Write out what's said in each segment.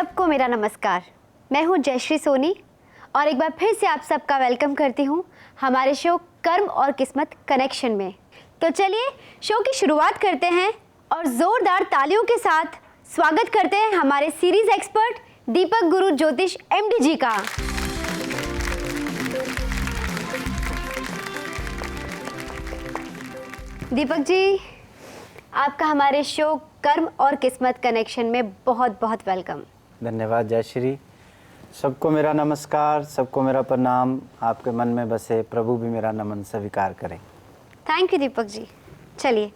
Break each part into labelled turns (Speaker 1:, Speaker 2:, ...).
Speaker 1: सबको मेरा नमस्कार। मैं हूं जयश्री सोनी और एक बार फिर से आप सबका वेलकम करती हूं हमारे शो कर्म और किस्मत कनेक्शन में। तो चलिए शो की शुरुआत करते हैं और ज़ोरदार तालियों के साथ स्वागत करते हैं हमारे सीरीज एक्सपर्ट दीपक गुरु ज्योतिष एमडी जी का। दीपक जी, आपका हमारे शो कर्म और किस्मत कनेक्शन में बहुत बहुत वेलकम।
Speaker 2: धन्यवाद जयश्री। सबको मेरा नमस्कार, सबको मेरा प्रणाम। आपके मन में बसे प्रभु भी मेरा नमन स्वीकार करें।
Speaker 1: थैंक यू दीपक जी। चलिए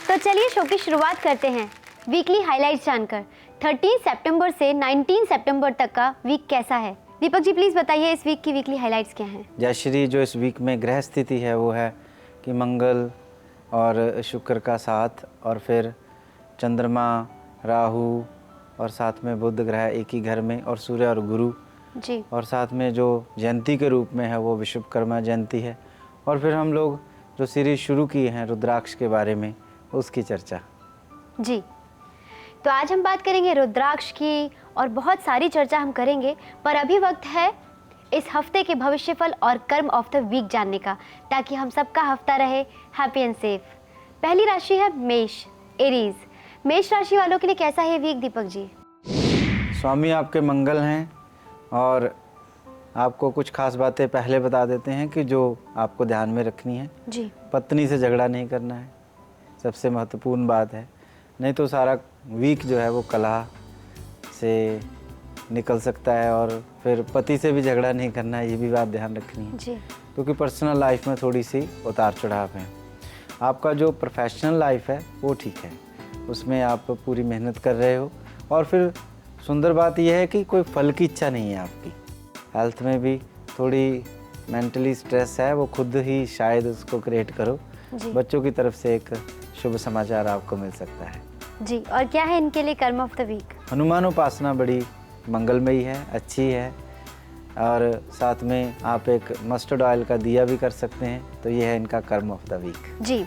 Speaker 1: तो चलिए शो की शुरुआत करते हैं वीकली हाइलाइट्स जानकर। 13 सितंबर से 19 सितंबर तक का वीक कैसा है? दीपक जी प्लीज़ बताइए इस वीक की वीकली हाइलाइट्स क्या हैं?
Speaker 2: जयश्री, जो इस वीक में ग्रह स्थिति है वो है कि मंगल और शुक्र का साथ, और फिर चंद्रमा, राहु और साथ में बुध ग्रह एक ही घर में, और सूर्य और गुरु
Speaker 1: जी।
Speaker 2: और साथ में जो जयंती के रूप में है वो विश्वकर्मा जयंती है। और फिर हम लोग जो सीरीज शुरू किए हैं रुद्राक्ष के बारे में, उसकी चर्चा।
Speaker 1: जी, तो आज हम बात करेंगे रुद्राक्ष की और बहुत सारी चर्चा हम करेंगे, पर अभी वक्त है इस हफ्ते के भविष्यफल और कर्म ऑफ द वीक जानने का, ताकि हम सबका हफ्ता रहे हैप्पी एंड सेफ। पहली राशि है मेष, एरीज। मेष राशि वालों के लिए कैसा है वीक दीपक जी?
Speaker 2: स्वामी आपके मंगल हैं और आपको कुछ खास बातें पहले बता देते हैं कि जो आपको ध्यान में रखनी है।
Speaker 1: जी।
Speaker 2: पत्नी से झगड़ा नहीं करना है, सबसे महत्वपूर्ण बात है, नहीं तो सारा वीक जो है वो कलह से निकल सकता है। और फिर पति से भी झगड़ा नहीं करना है, ये भी बात ध्यान रखनी है
Speaker 1: जी।
Speaker 2: क्योंकि पर्सनल लाइफ में थोड़ी सी उतार चढ़ाव है। आपका जो प्रोफेशनल लाइफ है वो ठीक है, उसमें आप पूरी मेहनत कर रहे हो। और फिर सुंदर बात यह है कि कोई फल की इच्छा नहीं है आपकी। हेल्थ में भी थोड़ी मेंटली स्ट्रेस है, वो खुद ही शायद उसको क्रिएट करो।
Speaker 1: जी।
Speaker 2: बच्चों की तरफ से एक शुभ समाचार आपको मिल सकता है।
Speaker 1: जी, और क्या है इनके लिए कर्म ऑफ द वीक?
Speaker 2: हनुमान उपासना बड़ी मंगलमयी है, अच्छी है। और साथ में आप एक मस्टर्ड ऑयल का दिया भी कर सकते हैं। तो ये है इनका कर्म ऑफ द वीक।
Speaker 1: जी।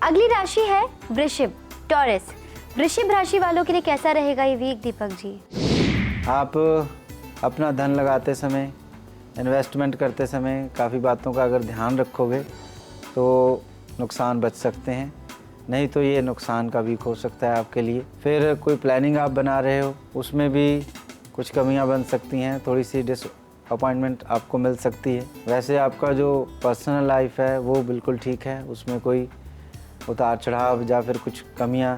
Speaker 1: अगली राशि है वृषभ, टॉरस। वृषभ राशि वालों के लिए कैसा रहेगा ये वीक दीपक जी?
Speaker 2: आप अपना धन लगाते समय, इन्वेस्टमेंट करते समय काफ़ी बातों का अगर ध्यान रखोगे तो नुकसान बच सकते हैं, नहीं तो ये नुकसान का वीक हो सकता है आपके लिए। फिर कोई प्लानिंग आप बना रहे हो, उसमें भी कुछ कमियां बन सकती हैं, थोड़ी सी डिसअपॉइंटमेंट आपको मिल सकती है। वैसे आपका जो पर्सनल लाइफ है वो बिल्कुल ठीक है, उसमें कोई उतार चढ़ाव या फिर कुछ कमियां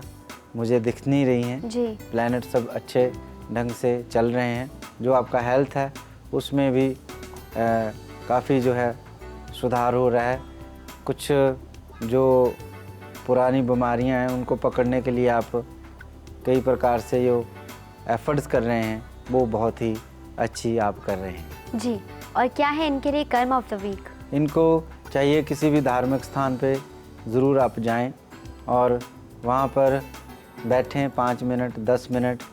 Speaker 2: मुझे दिख नहीं रही हैं।
Speaker 1: जी। प्लैनेट
Speaker 2: सब अच्छे ढंग से चल रहे हैं। जो आपका हेल्थ है उसमें भी काफ़ी जो है सुधार हो रहा है। कुछ जो पुरानी बीमारियां हैं उनको पकड़ने के लिए आप कई प्रकार से जो एफर्ट्स कर रहे हैं वो बहुत ही अच्छी आप कर रहे हैं।
Speaker 1: जी, और क्या है इनके लिए कर्म ऑफ द वीक?
Speaker 2: इनको चाहिए किसी भी धार्मिक स्थान पे ज़रूर आप जाएं और वहाँ पर बैठें 5 मिनट 10 मिनट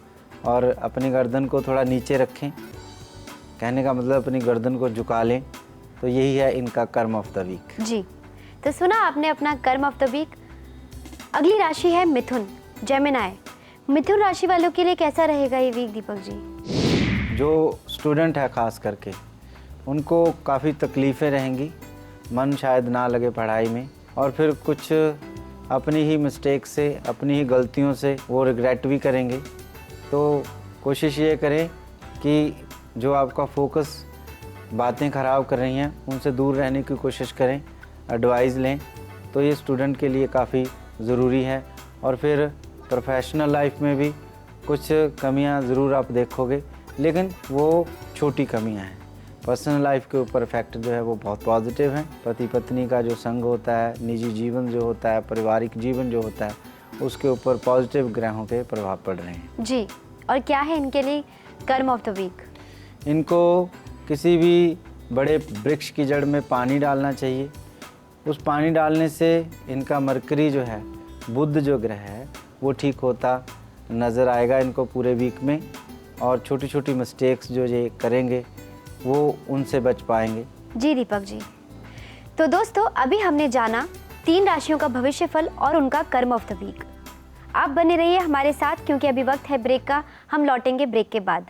Speaker 2: और अपनी गर्दन को थोड़ा नीचे रखें। कहने का मतलब अपनी गर्दन को झुका लें। तो यही है इनका कर्म ऑफ द वीक। जी,
Speaker 1: तो सुना आपने अपना कर्म ऑफ द वीक। अगली राशि है मिथुन, जेमिनाई। मिथुन राशि वालों के लिए कैसा रहेगा ये वीक दीपक जी?
Speaker 2: जो स्टूडेंट है खास करके उनको काफ़ी तकलीफ़ें रहेंगी, मन शायद ना लगे पढ़ाई में, और फिर कुछ अपनी ही मिस्टेक से, अपनी ही गलतियों से वो रिग्रेट भी करेंगे। तो कोशिश ये करें कि जो आपका फोकस बातें ख़राब कर रही हैं उनसे दूर रहने की कोशिश करें, एडवाइस लें। तो ये स्टूडेंट के लिए काफ़ी ज़रूरी है। और फिर प्रोफेशनल लाइफ में भी कुछ कमियां ज़रूर आप देखोगे, लेकिन वो छोटी कमियां हैं। पर्सनल लाइफ के ऊपर इफेक्ट जो है वो बहुत पॉजिटिव है। पति पत्नी का जो संग होता है, निजी जीवन जो होता है, पारिवारिक जीवन जो होता है, उसके ऊपर पॉजिटिव ग्रहों के प्रभाव पड़ रहे हैं।
Speaker 1: जी, और क्या है इनके लिए कर्म ऑफ द वीक?
Speaker 2: इनको किसी भी बड़े वृक्ष की जड़ में पानी डालना चाहिए। उस पानी डालने से इनका मरकरी जो है, बुध जो ग्रह है, वो ठीक होता नज़र आएगा इनको पूरे वीक में। और छोटी छोटी मिस्टेक्स जो ये करेंगे वो उनसे बच पाएंगे।
Speaker 1: जी दीपक जी, तो दोस्तों अभी हमने जाना 3 राशियों का भविष्यफल और उनका कर्म ऑफ द वीक। आप बने रहिए हमारे साथ क्योंकि अभी वक्त है ब्रेक का। हम लौटेंगे ब्रेक के बाद।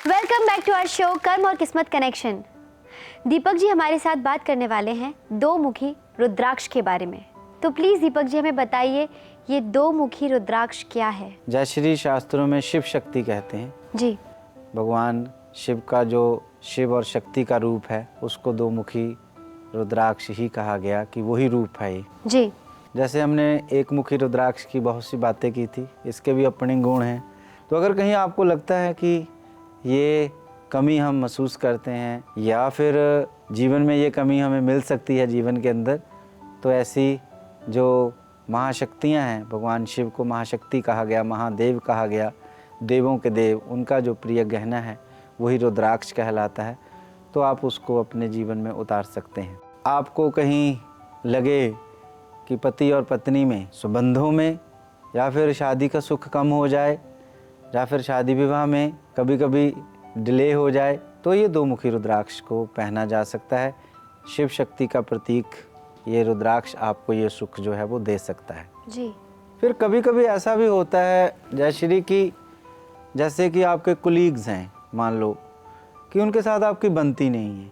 Speaker 1: Welcome back to our show कर्म और किस्मत कनेक्शन। दीपक जी हमारे साथ बात करने वाले हैं दो मुखी रुद्राक्ष के बारे में। तो प्लीज दीपक जी हमें बताइए ये दो मुखी रुद्राक्ष क्या है?
Speaker 2: जय श्री शास्त्रों में शिव शक्ति कहते हैं
Speaker 1: जी।
Speaker 2: भगवान शिव का जो शिव और शक्ति का रूप है उसको दो मुखी रुद्राक्ष ही कहा गया कि वही रूप है ये।
Speaker 1: जी।
Speaker 2: जैसे हमने एक मुखी रुद्राक्ष की बहुत सी बातें की थी, इसके भी अपने गुण हैं। तो अगर कहीं आपको लगता है कि ये कमी हम महसूस करते हैं या फिर जीवन में ये कमी हमें मिल सकती है जीवन के अंदर, तो ऐसी जो महाशक्तियाँ हैं, भगवान शिव को महाशक्ति कहा गया, महादेव कहा गया, देवों के देव, उनका जो प्रिय गहना है वही रुद्राक्ष कहलाता है। तो आप उसको अपने जीवन में उतार सकते हैं। आपको कहीं लगे कि पति और पत्नी में, संबंधों में या फिर शादी का सुख कम हो जाए या फिर शादी विवाह में कभी कभी डिले हो जाए, तो ये दो मुखी रुद्राक्ष को पहना जा सकता है। शिव शक्ति का प्रतीक ये रुद्राक्ष आपको ये सुख जो है वो दे सकता है।
Speaker 1: जी। फिर
Speaker 2: कभी कभी ऐसा भी होता है जयश्री की, जैसे कि आपके कुलीग्स हैं, मान लो कि उनके साथ आपकी बनती नहीं है,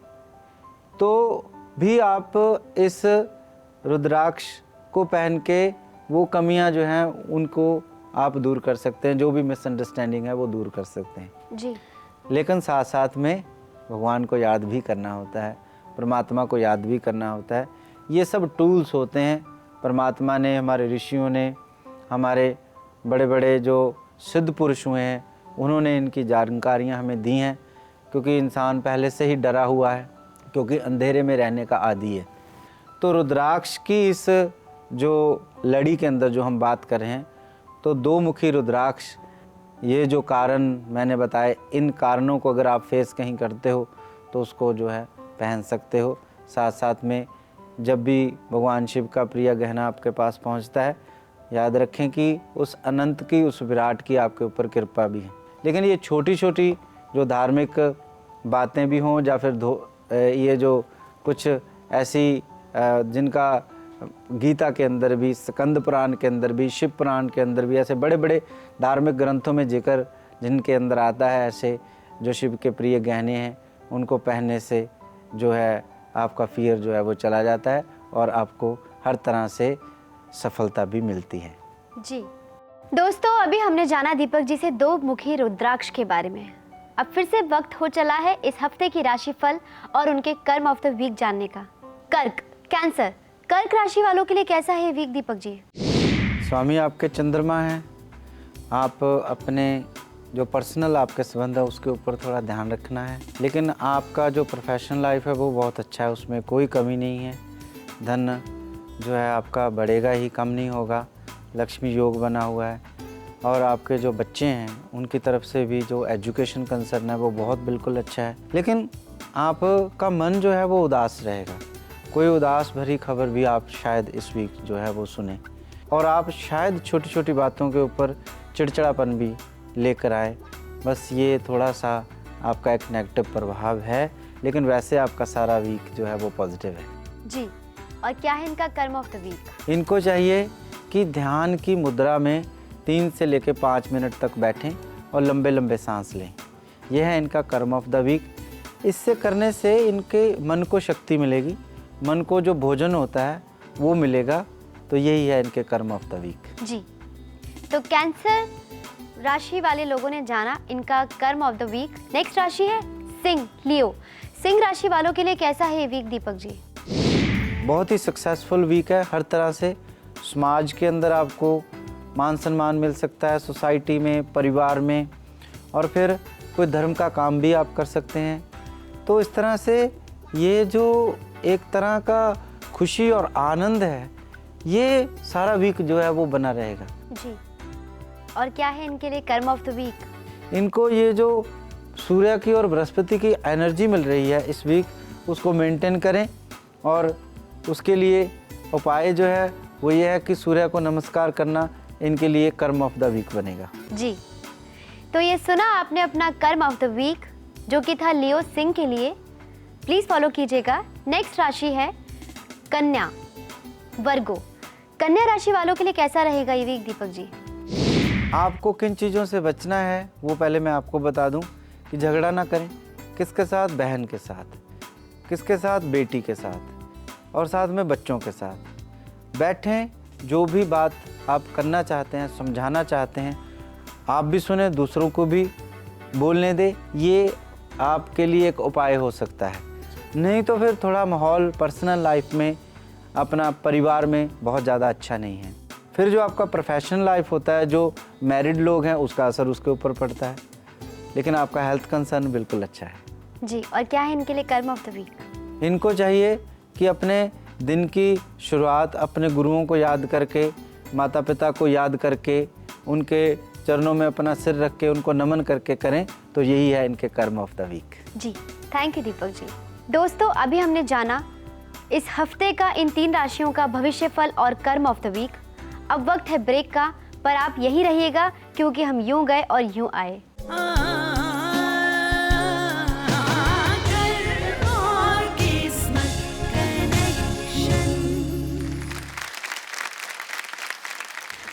Speaker 2: तो भी आप इस रुद्राक्ष को पहन के वो कमियां जो हैं उनको आप दूर कर सकते हैं, जो भी मिसअंडरस्टैंडिंग है वो दूर कर सकते हैं।
Speaker 1: जी।
Speaker 2: लेकिन साथ साथ में भगवान को याद भी करना होता है, परमात्मा को याद भी करना होता है। ये सब टूल्स होते हैं परमात्मा ने, हमारे ऋषियों ने, हमारे बड़े बड़े जो सिद्ध पुरुष हुए हैं उन्होंने इनकी जानकारियाँ हमें दी हैं, क्योंकि इंसान पहले से ही डरा हुआ है, क्योंकि अंधेरे में रहने का आदी है। तो रुद्राक्ष की इस जो लड़ी के अंदर जो हम बात कर रहे हैं, तो दो मुखी रुद्राक्ष, ये जो कारण मैंने बताए, इन कारणों को अगर आप फेस कहीं करते हो तो उसको जो है पहन सकते हो। साथ साथ में जब भी भगवान शिव का प्रिय गहना आपके पास पहुंचता है, याद रखें कि उस अनंत की, उस विराट की आपके ऊपर कृपा भी है। लेकिन ये छोटी छोटी जो धार्मिक बातें भी हों या फिर ये जो कुछ ऐसी जिनका गीता के अंदर भी, स्कंद पुराण के अंदर भी, शिव पुराण के अंदर भी, ऐसे बड़े बड़े धार्मिक ग्रंथों में जिक्र जिनके अंदर आता है, ऐसे जो शिव के प्रिय गहने हैं उनको पहनने से जो है आपका फियर जो है वो चला जाता है और आपको हर तरह से सफलता भी मिलती है।
Speaker 1: जी दोस्तों, अभी हमने जाना दीपक जी से दो मुखी रुद्राक्ष के बारे में। अब फिर से वक्त हो चला है इस हफ्ते की राशिफल और उनके कर्म ऑफ द वीक जानने का। कर्क, कैंसर, कर्क राशि वालों के लिए कैसा है वीक दीपक जी?
Speaker 2: स्वामी आपके चंद्रमा हैं, आप अपने जो पर्सनल आपके संबंध है उसके ऊपर थोड़ा ध्यान रखना है। लेकिन आपका जो प्रोफेशनल लाइफ है वो बहुत अच्छा है, उसमें कोई कमी नहीं है। धन जो है आपका बढ़ेगा ही, कम नहीं होगा। लक्ष्मी योग बना हुआ है और आपके जो बच्चे हैं उनकी तरफ से भी जो एजुकेशन कंसर्न है वो बहुत बिल्कुल अच्छा है। लेकिन आपका मन जो है वो उदास रहेगा, कोई उदास भरी खबर भी आप शायद इस वीक जो है वो सुने, और आप शायद छोटी छोटी बातों के ऊपर चिड़चिड़ापन भी लेकर आए। बस ये थोड़ा सा आपका एक नेगेटिव प्रभाव है, लेकिन वैसे आपका सारा वीक जो है वो पॉजिटिव है।
Speaker 1: जी, और क्या है इनका कर्म ऑफ द वीक?
Speaker 2: इनको चाहिए कि ध्यान की मुद्रा में 3 से लेकर 5 मिनट तक बैठें और लंबे लंबे सांस लें। यह है इनका कर्म ऑफ द वीक। इससे करने से इनके मन को शक्ति मिलेगी, मन को जो भोजन होता है वो मिलेगा। तो यही है इनके कर्म ऑफ द वीक।
Speaker 1: जी, तो कैंसर राशि वाले लोगों ने जाना इनका कर्म ऑफ द वीक। नेक्स्ट राशि है सिंह, लियो। सिंह राशि वालों के लिए कैसा है ये वीक दीपक जी?
Speaker 2: बहुत ही सक्सेसफुल वीक है। हर तरह से समाज के अंदर आपको मान सम्मान मिल सकता है, सोसाइटी में, परिवार में, और फिर कोई धर्म का काम भी आप कर सकते हैं। तो इस तरह से ये जो एक तरह का खुशी और आनंद है, ये सारा वीक जो है वो बना रहेगा।
Speaker 1: जी, और क्या है इनके लिए कर्म ऑफ द वीक?
Speaker 2: इनको ये जो सूर्य की और बृहस्पति की एनर्जी मिल रही है इस वीक, उसको मेंटेन करें, और उसके लिए उपाय जो है वो ये है कि सूर्य को नमस्कार करना इनके लिए कर्म ऑफ द वीक बनेगा।
Speaker 1: जी, तो ये सुना आपने अपना कर्म ऑफ द वीक, जो कि था लियो सिंह के लिए। प्लीज फॉलो कीजिएगा। नेक्स्ट राशि है कन्या, वर्गो। कन्या राशि वालों के लिए कैसा रहेगा ये वीक दीपक जी?
Speaker 2: आपको किन चीज़ों से बचना है वो पहले मैं आपको बता दूं कि झगड़ा ना करें। किसके साथ? बहन के साथ, किसके साथ? बेटी के साथ, और साथ में बच्चों के साथ बैठें। जो भी बात आप करना चाहते हैं, समझाना चाहते हैं, आप भी सुने, दूसरों को भी बोलने दें। ये आपके लिए एक उपाय हो सकता है। नहीं तो फिर थोड़ा माहौल पर्सनल लाइफ में, अपना परिवार में बहुत ज़्यादा अच्छा नहीं है। फिर जो आपका प्रोफेशनल लाइफ होता है, जो मैरिड लोग हैं, उसका असर उसके ऊपर पड़ता है। लेकिन आपका हेल्थ कंसर्न बिल्कुल अच्छा है
Speaker 1: जी। और क्या है इनके लिए कर्म ऑफ द वीक?
Speaker 2: इनको चाहिए कि अपने दिन की शुरुआत अपने गुरुओं को याद करके, माता पिता को याद करके, उनके चरणों में अपना सिर रख के, उनको नमन करके करें। तो यही है इनके कर्म ऑफ द वीक।
Speaker 1: जी, थैंक यू दीपक जी। दोस्तों, अभी हमने जाना इस हफ्ते का इन 3 राशियों का भविष्य फल और कर्म ऑफ द वीक। अब वक्त है ब्रेक का, पर आप यही रहिएगा क्योंकि हम यूं गए और यूं आए।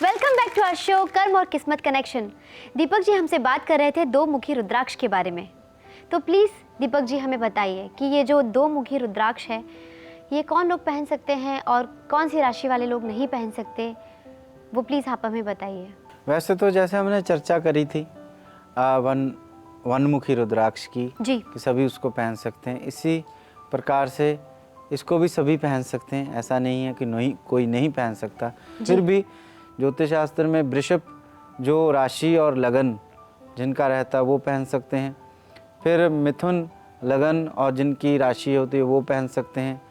Speaker 1: Welcome back to our show कर्म और किस्मत कनेक्शन। दीपक जी हमसे बात कर रहे थे 2 मुखी रुद्राक्ष के बारे में। तो प्लीज़ दीपक जी हमें बताइए कि ये जो 2 मुखी रुद्राक्ष है, ये कौन लोग पहन सकते हैं और कौन सी राशि वाले लोग नहीं पहन सकते, वो प्लीज़ आप हमें बताइए।
Speaker 2: वैसे तो जैसे हमने चर्चा करी थी वनमुखी रुद्राक्ष की
Speaker 1: जी।
Speaker 2: कि सभी उसको पहन सकते हैं, इसी प्रकार से इसको भी सभी पहन सकते हैं। ऐसा नहीं है कि नहीं, कोई नहीं पहन सकता। फिर भी ज्योतिष शास्त्र में वृषभ जो राशि और लगन जिनका रहता है वो पहन सकते हैं। फिर मिथुन, लगन और जिनकी राशि होती है वो पहन सकते हैं।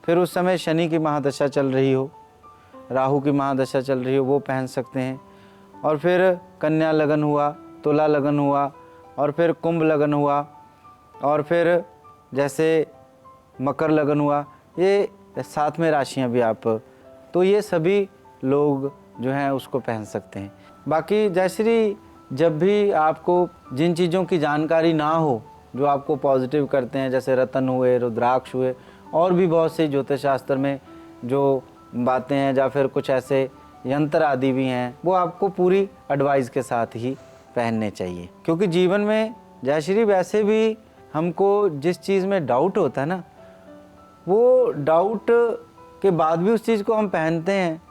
Speaker 2: फिर उस समय शनि की महादशा चल रही हो, राहु की महादशा चल रही हो, वो पहन सकते हैं। और फिर कन्या लगन हुआ, तुला लगन हुआ, और फिर कुंभ लगन हुआ, और फिर जैसे मकर लगन हुआ, ये 7 में राशियाँ भी आप, तो ये सभी लोग जो हैं उसको पहन सकते हैं। बाकी जयश्री, जब भी आपको जिन चीज़ों की जानकारी ना हो जो आपको पॉजिटिव करते हैं, जैसे रतन हुए, रुद्राक्ष हुए, और भी बहुत से ज्योतिष शास्त्र में जो बातें हैं या फिर कुछ ऐसे यंत्र आदि भी हैं, वो आपको पूरी एडवाइस के साथ ही पहनने चाहिए। क्योंकि जीवन में जयश्री वैसे भी हमको जिस चीज़ में डाउट होता है ना, वो डाउट के बाद भी उस चीज़ को हम पहनते हैं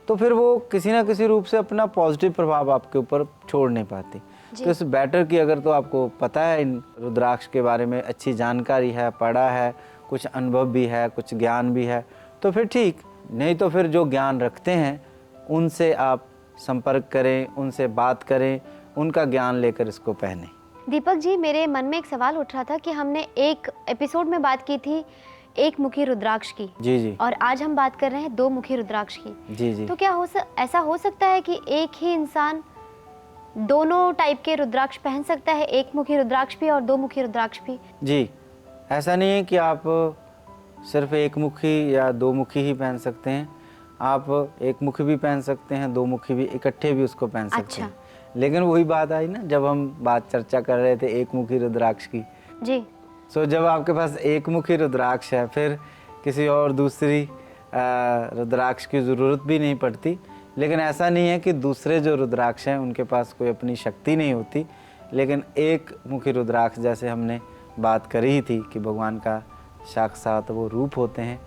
Speaker 2: तो फिर वो किसी ना किसी रूप से अपना पॉजिटिव प्रभाव आपके ऊपर छोड़ नहीं पाती। तो इस बेटर की अगर तो आपको पता है इन रुद्राक्ष के बारे में, अच्छी जानकारी है, पढ़ा है, कुछ अनुभव भी है, कुछ ज्ञान भी है, तो फिर ठीक। नहीं तो फिर जो ज्ञान रखते हैं उनसे आप संपर्क करें, उनसे बात करें, उनका ज्ञान लेकर इसको पहने।
Speaker 1: दीपक जी, मेरे मन में एक सवाल उठ रहा था कि हमने एक एपिसोड में बात की थी 1 मुखी रुद्राक्ष की,
Speaker 2: जी जी,
Speaker 1: और आज हम बात कर रहे हैं 2 मुखी रुद्राक्ष की।
Speaker 2: जी जी।
Speaker 1: तो क्या ऐसा हो सकता है कि एक ही इंसान दोनों टाइप के रुद्राक्ष पहन सकता है, 1 मुखी रुद्राक्ष भी और 2 मुखी रुद्राक्ष भी?
Speaker 2: जी, ऐसा नहीं है कि आप सिर्फ 1 मुखी या 2 मुखी ही पहन सकते हैं। आप 1 मुखी भी पहन सकते हैं, 2 मुखी भी, इकट्ठे भी उसको पहन सकते हैं। लेकिन वही बात आई ना, जब हम बात चर्चा कर रहे थे 1 मुखी रुद्राक्ष की
Speaker 1: जी।
Speaker 2: सो जब आपके पास 1 मुखी रुद्राक्ष है, फिर किसी और दूसरी रुद्राक्ष की ज़रूरत भी नहीं पड़ती। लेकिन ऐसा नहीं है कि दूसरे जो रुद्राक्ष हैं उनके पास कोई अपनी शक्ति नहीं होती। लेकिन 1 मुखी रुद्राक्ष, जैसे हमने बात करी थी कि भगवान का साक्षात वो रूप होते हैं,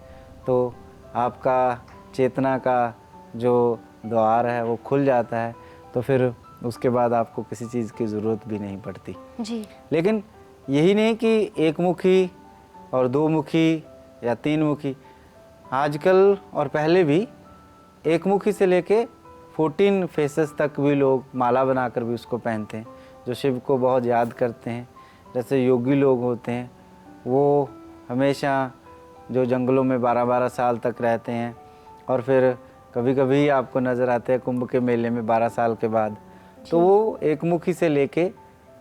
Speaker 2: तो आपका चेतना का जो द्वार है वो खुल जाता है, तो फिर उसके बाद आपको किसी चीज़ की ज़रूरत भी नहीं पड़ती
Speaker 1: जी।
Speaker 2: लेकिन यही नहीं कि 1 मुखी और 2 मुखी या 3 मुखी, आजकल और पहले भी 1 मुखी से लेके 14 फेसेस तक भी लोग माला बनाकर भी उसको पहनते हैं, जो शिव को बहुत याद करते हैं। जैसे योगी लोग होते हैं, वो हमेशा जो जंगलों में 12-12 साल तक रहते हैं, और फिर कभी कभी आपको नज़र आते हैं कुंभ के मेले में 12 साल के बाद, तो वो 1 मुखी से लेके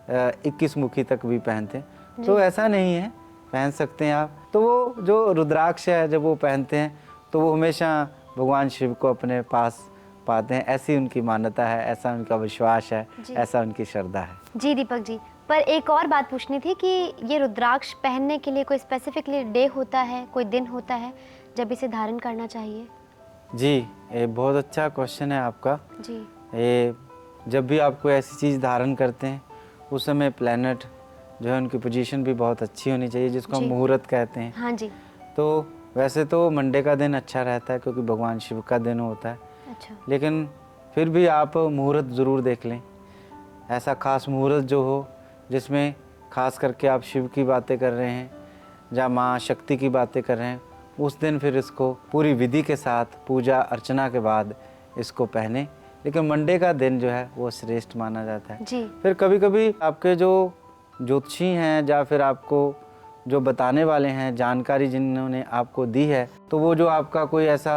Speaker 2: 21 मुखी तक भी पहनते हैं। तो ऐसा नहीं है, पहन सकते हैं आप। तो वो जो रुद्राक्ष है, जब वो पहनते हैं तो वो हमेशा भगवान शिव को अपने पास पाते हैं, ऐसी उनकी मान्यता है, ऐसा उनका विश्वास है,
Speaker 1: जी।
Speaker 2: ऐसा उनकी श्रद्धा है।
Speaker 1: जी दीपक जी, पर एक और बात पूछनी थी कि ये रुद्राक्ष पहनने के लिए कोई स्पेसिफिकली डे होता है, कोई दिन होता है जब इसे धारण करना चाहिए?
Speaker 2: जी, ये बहुत अच्छा क्वेश्चन है आपका।
Speaker 1: जी
Speaker 2: ये जब भी आप कोई ऐसी चीज़ धारण करते हैं उस समय प्लैनेट जो है उनकी पोजीशन भी बहुत अच्छी होनी चाहिए, जिसको हम
Speaker 1: जी।
Speaker 2: मुहूर्त कहते हैं।
Speaker 1: हाँ जी।
Speaker 2: तो वैसे तो मंडे का दिन अच्छा रहता है क्योंकि भगवान शिव का दिन होता है,
Speaker 1: अच्छा।
Speaker 2: लेकिन फिर भी आप मुहूर्त ज़रूर देख लें। ऐसा खास मुहूर्त जो हो जिसमें खास करके आप शिव की बातें कर रहे हैं या माँ शक्ति की बातें कर रहे हैं, उस दिन फिर इसको पूरी विधि के साथ पूजा अर्चना के बाद इसको पहने। लेकिन मंडे का दिन जो है वो श्रेष्ठ माना जाता है।
Speaker 1: जी
Speaker 2: फिर कभी कभी आपके जो ज्योतिषी हैं या फिर आपको जो बताने वाले हैं, जानकारी जिन्होंने आपको दी है, तो वो जो आपका कोई ऐसा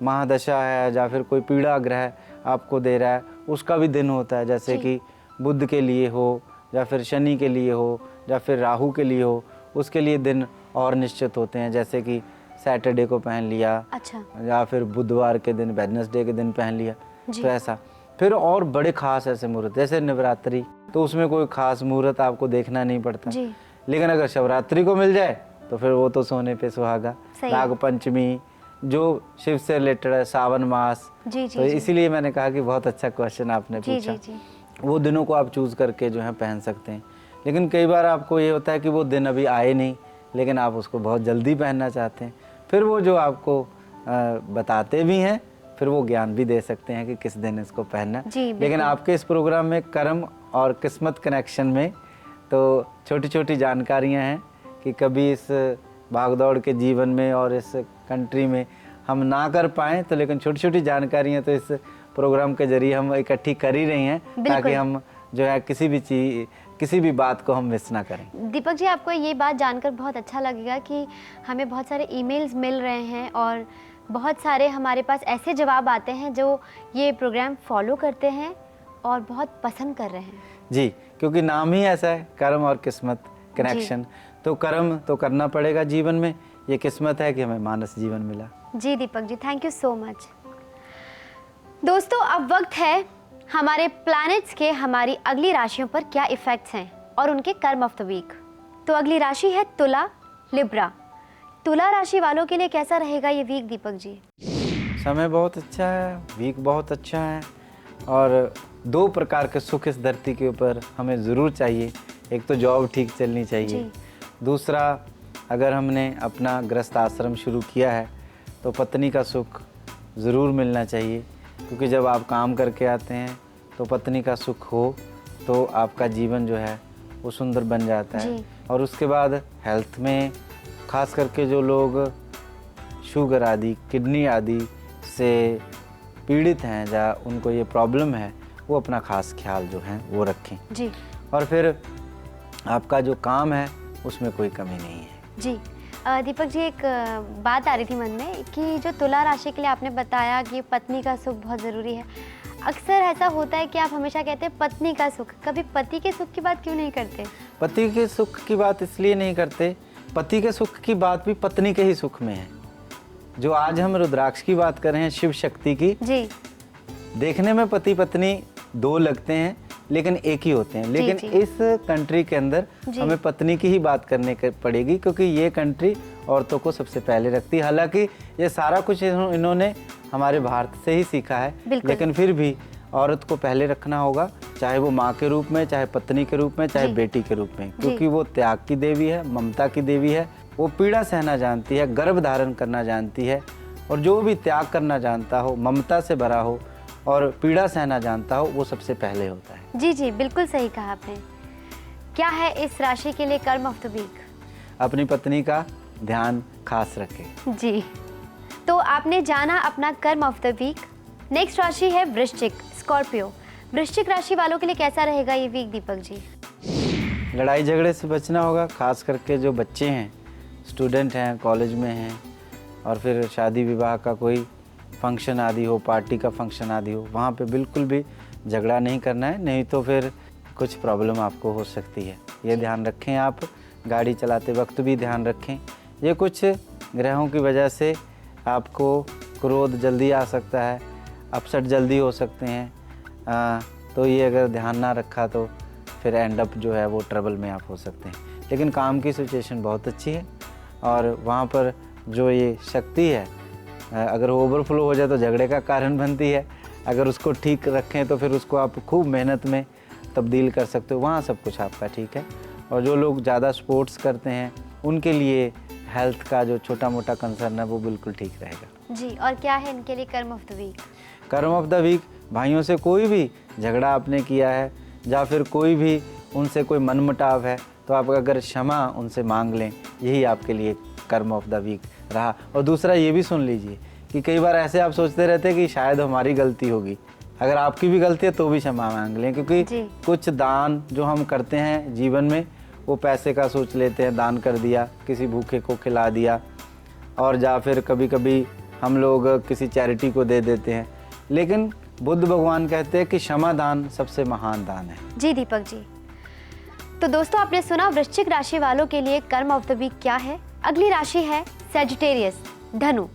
Speaker 2: महादशा है या फिर कोई पीड़ा ग्रह आपको दे रहा है, उसका भी दिन होता है। जैसे
Speaker 1: जी।
Speaker 2: कि बुध के लिए हो या फिर शनि के लिए हो या फिर राहु के लिए हो, उसके लिए दिन और निश्चित होते हैं। जैसे कि सैटरडे को पहन लिया
Speaker 1: अच्छा।
Speaker 2: या फिर बुधवार के दिन, वेडनेसडे के दिन पहन लिया,
Speaker 1: जी।
Speaker 2: तो ऐसा। फिर और बड़े खास ऐसे मुहूर्त जैसे नवरात्रि, तो उसमें कोई खास मुहूर्त आपको देखना नहीं पड़ता।
Speaker 1: जी
Speaker 2: लेकिन अगर शिवरात्रि को मिल जाए तो फिर वो तो सोने पे सुहागा।
Speaker 1: सही है।
Speaker 2: नाग पंचमी जो शिव से रिलेटेड है, सावन मास,
Speaker 1: जी जी
Speaker 2: तो
Speaker 1: जी।
Speaker 2: इसीलिए मैंने कहा कि बहुत अच्छा क्वेश्चन आपने
Speaker 1: जी
Speaker 2: पूछा।
Speaker 1: जी जी।
Speaker 2: वो दिनों को आप चूज़ करके जो है पहन सकते हैं। लेकिन कई बार आपको ये होता है कि वो दिन अभी आए नहीं, लेकिन आप उसको बहुत जल्दी पहनना चाहते हैं। फिर वो जो आपको बताते भी हैं, फिर वो ज्ञान भी दे सकते हैं कि किस दिन इसको पहनना है।
Speaker 1: जी,
Speaker 2: लेकिन
Speaker 1: बिल्कुल।
Speaker 2: आपके इस प्रोग्राम में कर्म और किस्मत कनेक्शन में तो छोटी छोटी जानकारियां हैं कि कभी इस भागदौड़ के जीवन में और इस कंट्री में हम ना कर पाएँ, तो लेकिन छोटी छोटी जानकारियां तो इस प्रोग्राम के जरिए हम इकट्ठी कर ही रही हैं, ताकि हम जो है किसी भी बात को हम मिस ना करें।
Speaker 1: दीपक जी, आपको ये बात जानकर बहुत अच्छा लगेगा कि हमें बहुत सारे ईमेल्स मिल रहे हैं और बहुत सारे हमारे पास ऐसे जवाब आते हैं जो ये प्रोग्राम फॉलो करते हैं और बहुत पसंद कर रहे हैं।
Speaker 2: जी, क्योंकि नाम ही ऐसा है, कर्म और किस्मत कनेक्शन। तो कर्म तो करना पड़ेगा जीवन में, ये किस्मत है कि हमें मानस जीवन मिला।
Speaker 1: जी दीपक जी, थैंक यू सो मच। दोस्तों, अब वक्त है हमारे प्लैनेट्स के हमारी अगली राशियों पर क्या इफेक्ट्स हैं और उनके कर्म ऑफ द वीक। तो अगली राशि है तुला लिब्रा। तुला राशि वालों के लिए कैसा रहेगा ये वीक दीपक जी?
Speaker 2: समय बहुत अच्छा है, वीक बहुत अच्छा है, और दो प्रकार के सुख इस धरती के ऊपर हमें ज़रूर चाहिए। एक तो जॉब ठीक चलनी चाहिए,
Speaker 1: जी।
Speaker 2: दूसरा अगर हमने अपना गृहस्थ आश्रम शुरू किया है तो पत्नी का सुख ज़रूर मिलना चाहिए, क्योंकि जब आप काम करके आते हैं तो पत्नी का सुख हो तो आपका जीवन जो है वो सुंदर बन जाता है।
Speaker 1: जी।
Speaker 2: और उसके बाद हेल्थ में खास करके जो लोग शुगर आदि, किडनी आदि से पीड़ित हैं या उनको ये प्रॉब्लम है, वो अपना खास ख्याल जो है वो रखें।
Speaker 1: जी
Speaker 2: और फिर आपका जो काम है उसमें कोई कमी नहीं है।
Speaker 1: जी। दीपक जी, एक बात आ रही थी मन में कि जो तुला राशि के लिए आपने बताया कि पत्नी का सुख बहुत ज़रूरी है। अक्सर ऐसा होता है कि आप हमेशा कहते हैं पत्नी का सुख, कभी पति के सुख की बात क्यों नहीं करते?
Speaker 2: पति के सुख की बात इसलिए नहीं करते, पति के सुख की बात भी पत्नी के ही सुख में है। जो आज हम रुद्राक्ष की बात कर रहे हैं, शिव शक्ति की,
Speaker 1: जी
Speaker 2: देखने में पति पत्नी दो लगते हैं लेकिन एक ही होते हैं। लेकिन
Speaker 1: जी।
Speaker 2: इस कंट्री के अंदर
Speaker 1: जी।
Speaker 2: हमें पत्नी की ही बात करने पड़ेगी, क्योंकि ये कंट्री औरतों को सबसे पहले रखती है। हालांकि ये सारा कुछ इन्होंने हमारे भारत से ही सीखा है,
Speaker 1: बिल्कुल।
Speaker 2: लेकिन फिर भी औरत को पहले रखना होगा, चाहे वो माँ के रूप में, चाहे पत्नी के रूप में, चाहे
Speaker 1: जी।
Speaker 2: बेटी के रूप में, क्योंकि वो त्याग की देवी है, ममता की देवी है। वो पीड़ा सहना जानती है, गर्भ धारण करना जानती है, और जो भी त्याग करना जानता हो, ममता से भरा हो और पीड़ा सहना जानता हो, वो सबसे पहले होता है।
Speaker 1: जी जी, बिल्कुल सही कहा आपने। क्या है इस राशि के लिए कर्म ऑफ द वीक?
Speaker 2: अपनी पत्नी का ध्यान खास रखें।
Speaker 1: जी, तो आपने जाना अपना कर्म ऑफ द वीक। नेक्स्ट राशि है वृश्चिक, स्कॉर्पियो। वृश्चिक राशि वालों के लिए कैसा रहेगा ये वीक दीपक जी?
Speaker 2: लड़ाई झगड़े से बचना होगा, खास करके जो बच्चे हैं, स्टूडेंट हैं, कॉलेज में हैं, और फिर शादी विवाह का कोई फंक्शन आदि हो, पार्टी का फंक्शन आदि हो, वहाँ पे बिल्कुल भी झगड़ा नहीं करना है, नहीं तो फिर कुछ प्रॉब्लम आपको हो सकती है। ये ध्यान रखें। आप गाड़ी चलाते वक्त भी ध्यान रखें। ये कुछ ग्रहों की वजह से आपको क्रोध जल्दी आ सकता है, अपसेट जल्दी हो सकते हैं। तो ये अगर ध्यान ना रखा तो फिर एंड अप जो है वो ट्रबल में आप हो सकते हैं। लेकिन काम की सिचुएशन बहुत अच्छी है और वहाँ पर जो ये शक्ति है, अगर ओवरफ्लो हो जाए तो झगड़े का कारण बनती है, अगर उसको ठीक रखें तो फिर उसको आप खूब मेहनत में तब्दील कर सकते हो। वहाँ सब कुछ आपका ठीक है। और जो लोग ज़्यादा स्पोर्ट्स करते हैं उनके लिए हेल्थ का जो छोटा मोटा कंसर्न है वो बिल्कुल ठीक रहेगा।
Speaker 1: जी, और क्या है इनके लिए कर्म ऑफ द वीक?
Speaker 2: कर्म ऑफ द वीक, भाइयों से कोई भी झगड़ा आपने किया है या फिर कोई भी उनसे कोई मनमुटाव है तो आप अगर क्षमा उनसे मांग लें, यही आपके लिए कर्म ऑफ द वीक रहा। और दूसरा ये भी सुन लीजिए कि कई बार ऐसे आप सोचते रहते हैं कि शायद हमारी गलती होगी। अगर आपकी भी गलती है तो भी क्षमा मांग लें, क्योंकि कुछ दान जो हम करते हैं जीवन में वो पैसे का सोच लेते हैं, दान कर दिया, किसी भूखे को खिला दिया, और या फिर कभी कभी हम लोग किसी चैरिटी को दे देते हैं। लेकिन बुद्ध भगवान कहते हैं कि क्षमा दान सबसे महान दान है।
Speaker 1: जी दीपक जी, तो दोस्तों आपने सुना वृश्चिक राशि वालों के लिए कर्म ऑफ द वीक क्या है। अगली राशि है सेजिटेरियस, धनु।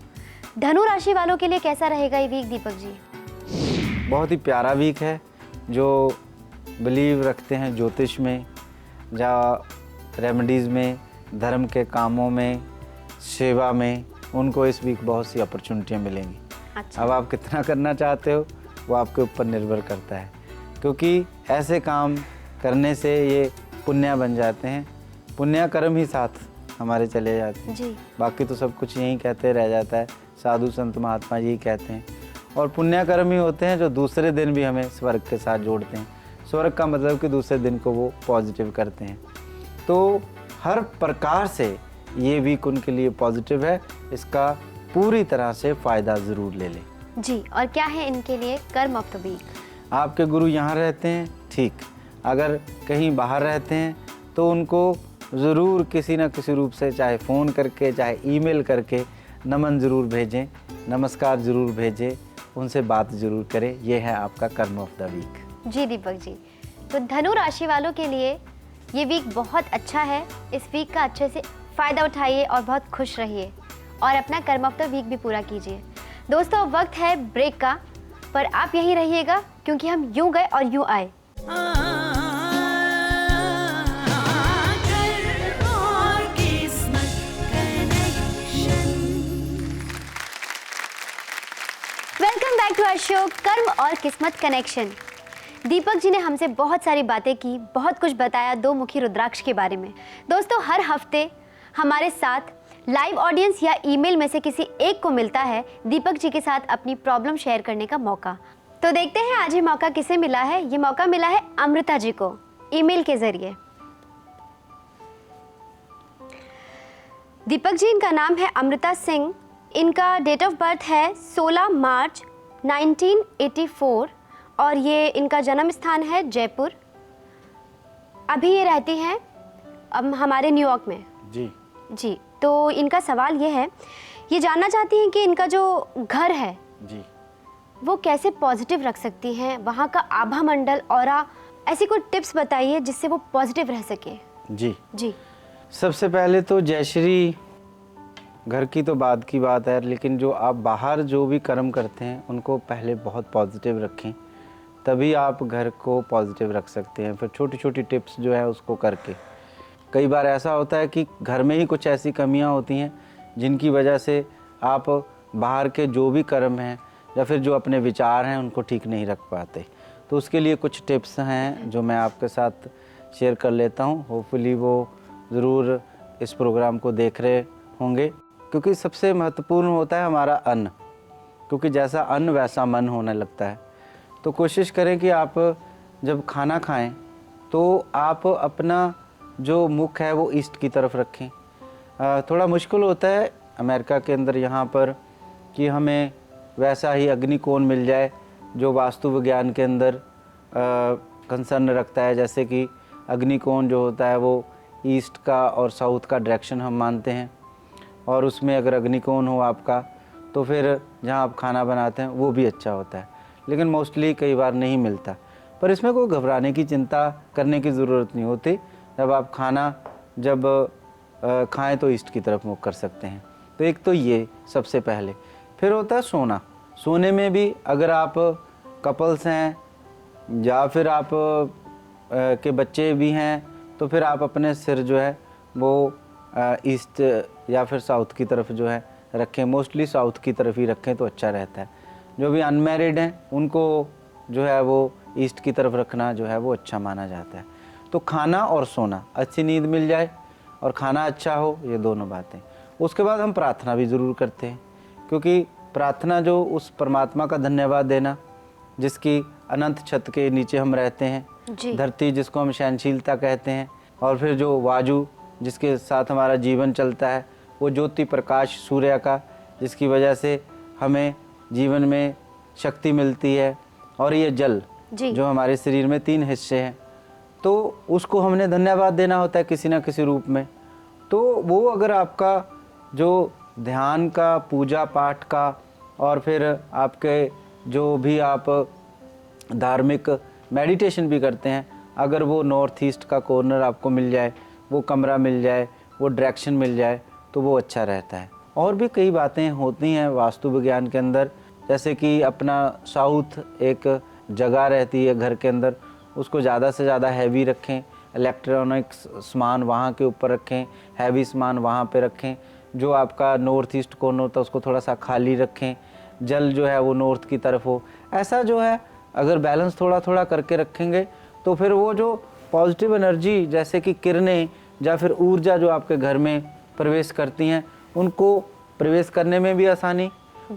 Speaker 1: धनु राशि वालों के लिए कैसा रहेगा ये वीक दीपक जी?
Speaker 2: बहुत ही प्यारा वीक है। जो बिलीव रखते हैं ज्योतिष में या रेमेडीज़ में, धर्म के कामों में, सेवा में, उनको इस वीक बहुत सी अपॉर्चुनिटियाँ मिलेंगी।
Speaker 1: अच्छा।
Speaker 2: अब आप कितना करना चाहते हो वो आपके ऊपर निर्भर करता है, क्योंकि ऐसे काम करने से ये पुण्य बन जाते हैं। पुण्य कर्म ही साथ हमारे चले जाते हैं
Speaker 1: जी।
Speaker 2: बाकी तो सब कुछ यहीं कहते रह जाता है। साधु संत महात्मा जी कहते हैं। और पुण्य कर्म ही होते हैं जो दूसरे दिन भी हमें स्वर्ग के साथ जोड़ते हैं। स्वर्ग का मतलब कि दूसरे दिन को वो पॉजिटिव करते हैं। तो हर प्रकार से ये वीक उनके लिए पॉजिटिव है। इसका पूरी तरह से फ़ायदा ज़रूर ले लें।
Speaker 1: जी, और क्या है इनके लिए कर्म ऑफ द वीक?
Speaker 2: आपके गुरु यहाँ रहते हैं, ठीक। अगर कहीं बाहर रहते हैं तो उनको ज़रूर किसी न किसी रूप से, चाहे फ़ोन करके चाहे ईमेल करके, नमन ज़रूर भेजें, नमस्कार ज़रूर भेजें, उनसे बात ज़रूर करें। ये है आपका कर्म ऑफ द वीक।
Speaker 1: जी दीपक जी, तो धनु राशि वालों के लिए ये वीक बहुत अच्छा है। इस वीक का अच्छे से फ़ायदा उठाइए और बहुत खुश रहिए और अपना कर्म ऑफ द वीक भी पूरा कीजिए। दोस्तों अब वक्त है ब्रेक का, पर आप यहीं रहिएगा क्योंकि हम यूं गए और यूं आए। Welcome back to our show कर्म और किस्मत कनेक्शन। दीपक जी ने हमसे बहुत सारी बातें की, बहुत कुछ बताया दो मुखी रुद्राक्ष के बारे में। दोस्तों हर हफ्ते हमारे साथ लाइव ऑडियंस या ईमेल में से किसी एक को मिलता है दीपक जी के साथ अपनी प्रॉब्लम शेयर करने का मौका। तो देखते हैं आज ये मौका किसे मिला है। ये मौका मिला है अमृता जी को ईमेल के जरिए। दीपक जी, इनका नाम है अमृता सिंह। इनका डेट ऑफ बर्थ है 16 मार्च 1984 और ये इनका जन्म स्थान है जयपुर। अभी ये रहती हैं हमारे न्यूयॉर्क में। जी, तो इनका सवाल ये है, ये जानना चाहती हैं कि इनका जो घर है
Speaker 2: जी
Speaker 1: वो कैसे पॉजिटिव रख सकती हैं, वहाँ का आभा मंडल, ऑरा, ऐसी कोई टिप्स बताइए जिससे वो पॉजिटिव रह सके। जी,
Speaker 2: सबसे पहले तो जयश्री, घर की तो बाद की बात है, लेकिन जो आप बाहर जो भी कर्म करते हैं उनको पहले बहुत पॉजिटिव रखें, तभी आप घर को पॉजिटिव रख सकते हैं। फिर छोटी छोटी टिप्स जो है उसको करके। कई बार ऐसा होता है कि घर में ही कुछ ऐसी कमियां होती हैं जिनकी वजह से आप बाहर के जो भी कर्म हैं या फिर जो अपने विचार हैं उनको ठीक नहीं रख पाते। तो उसके लिए कुछ टिप्स हैं जो मैं आपके साथ शेयर कर लेता हूं। होपफुली वो ज़रूर इस प्रोग्राम को देख रहे होंगे, क्योंकि सबसे महत्वपूर्ण होता है हमारा अन्न, क्योंकि जैसा अन्न वैसा मन होने लगता है। तो कोशिश करें कि आप जब खाना खाएं तो आप अपना जो मुख है वो ईस्ट की तरफ रखें। थोड़ा मुश्किल होता है अमेरिका के अंदर यहाँ पर कि हमें वैसा ही अग्निकोण मिल जाए जो वास्तु विज्ञान के अंदर कंसर्न रखता है। जैसे कि अग्निकोण जो होता है वो ईस्ट का और साउथ का डायरेक्शन हम मानते हैं, और उसमें अगर अग्निकोण हो आपका तो फिर जहाँ आप खाना बनाते हैं वो भी अच्छा होता है। लेकिन मोस्टली कई बार नहीं मिलता, पर इसमें कोई घबराने की, चिंता करने की ज़रूरत नहीं होती। जब आप खाना खाएं तो ईस्ट की तरफ मुख कर सकते हैं। तो एक तो ये सबसे पहले। फिर होता है सोना। सोने में भी अगर आप कपल्स हैं या फिर आप के बच्चे भी हैं, तो फिर आप अपने सिर जो है वो ईस्ट या फिर साउथ की तरफ जो है रखें। मोस्टली साउथ की तरफ ही रखें तो अच्छा रहता है। जो भी अनमैरिड हैं उनको जो है वो ईस्ट की तरफ रखना जो है वो अच्छा माना जाता है। तो खाना और सोना, अच्छी नींद मिल जाए और खाना अच्छा हो, ये दोनों बातें। उसके बाद हम प्रार्थना भी ज़रूर करते हैं, क्योंकि प्रार्थना जो उस परमात्मा का धन्यवाद देना जिसकी अनंत छत के नीचे हम रहते हैं, धरती जिसको हम सहनशीलता कहते हैं, और फिर जो वायु जिसके साथ हमारा जीवन चलता है, वो ज्योति प्रकाश सूर्य का जिसकी वजह से हमें जीवन में शक्ति मिलती है, और ये जल जो हमारे शरीर में 3 हिस्से हैं, तो उसको हमने धन्यवाद देना होता है किसी ना किसी रूप में। तो वो अगर आपका जो ध्यान का, पूजा पाठ का, और फिर आपके जो भी आप धार्मिक मेडिटेशन भी करते हैं, अगर वो नॉर्थ ईस्ट का कॉर्नर आपको मिल जाए, वो कमरा मिल जाए, वो डायरेक्शन मिल जाए, तो वो अच्छा रहता है। और भी कई बातें होती हैं वास्तु विज्ञान के अंदर, जैसे कि अपना साउथ एक जगह रहती है घर के अंदर, उसको ज़्यादा से ज़्यादा हैवी रखें, इलेक्ट्रॉनिक्स सामान वहाँ के ऊपर रखें, हैवी सामान वहाँ पे रखें। जो आपका नॉर्थ ईस्ट कॉर्नर होता है उसको थोड़ा सा खाली रखें, जल जो है वो नॉर्थ की तरफ हो। ऐसा जो है अगर बैलेंस थोड़ा थोड़ा करके रखेंगे तो फिर वो जो पॉजिटिव एनर्जी जैसे कि किरणें या फिर ऊर्जा जो आपके घर में प्रवेश करती हैं, उनको प्रवेश करने में भी आसानी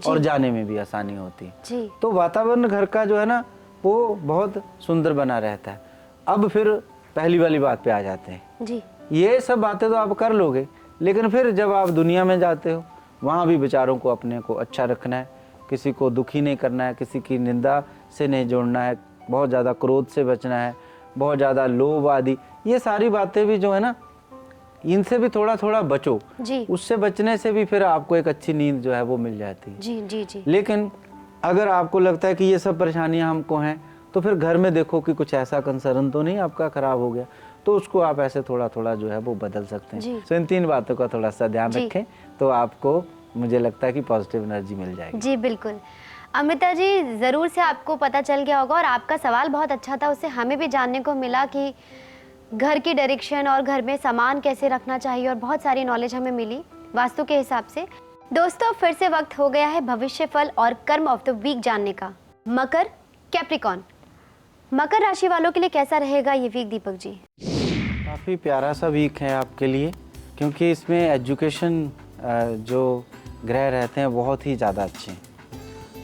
Speaker 2: और जाने में भी आसानी होती है। तो वातावरण घर का जो है ना वो बहुत सुंदर बना रहता है। अब फिर पहली वाली बात पे आ जाते हैं जी। ये सब बातें तो आप कर लोगे, लेकिन फिर जब आप दुनिया में जाते हो वहाँ भी विचारों को अपने को अच्छा रखना है, किसी को दुखी नहीं करना है, किसी की निंदा से नहीं जोड़ना है, बहुत ज़्यादा क्रोध से बचना है, बहुत ज़्यादा लोभ आदि, ये सारी बातें भी जो है ना इनसे भी थोड़ा थोड़ा बचो जी। उससे बचने से भी फिर आपको एक अच्छी नींद जो है वो मिल जाती है जी जी जी। लेकिन अगर आपको लगता है कि ये सब परेशानियां हमको हैं, तो फिर घर में देखो कि कुछ ऐसा कंसर्न तो नहीं आपका खराब हो गया, तो उसको आप ऐसे थोड़ा थोड़ा जो है वो बदल सकते हैं। तो इन 3 बातों का थोड़ा सा ध्यान रखें तो आपको, मुझे लगता है कि पॉजिटिव एनर्जी मिल जाएगी जी। बिल्कुल
Speaker 1: अमृता जी, ज़रूर से आपको पता चल गया होगा, और आपका सवाल बहुत अच्छा था, उससे हमें भी जानने को मिला कि घर की डायरेक्शन और घर में सामान कैसे रखना चाहिए, और बहुत सारी नॉलेज हमें मिली वास्तु के हिसाब से। दोस्तों, फिर से वक्त हो गया है भविष्य फल और कर्म ऑफ द वीक जानने का। मकर, कैप्रिकॉन, मकर राशि वालों के लिए कैसा रहेगा ये वीक दीपक जी?
Speaker 2: काफ़ी प्यारा सा वीक है आपके लिए, क्योंकि इसमें एजुकेशन जो ग्रह रहते हैं बहुत ही ज़्यादा अच्छे हैं।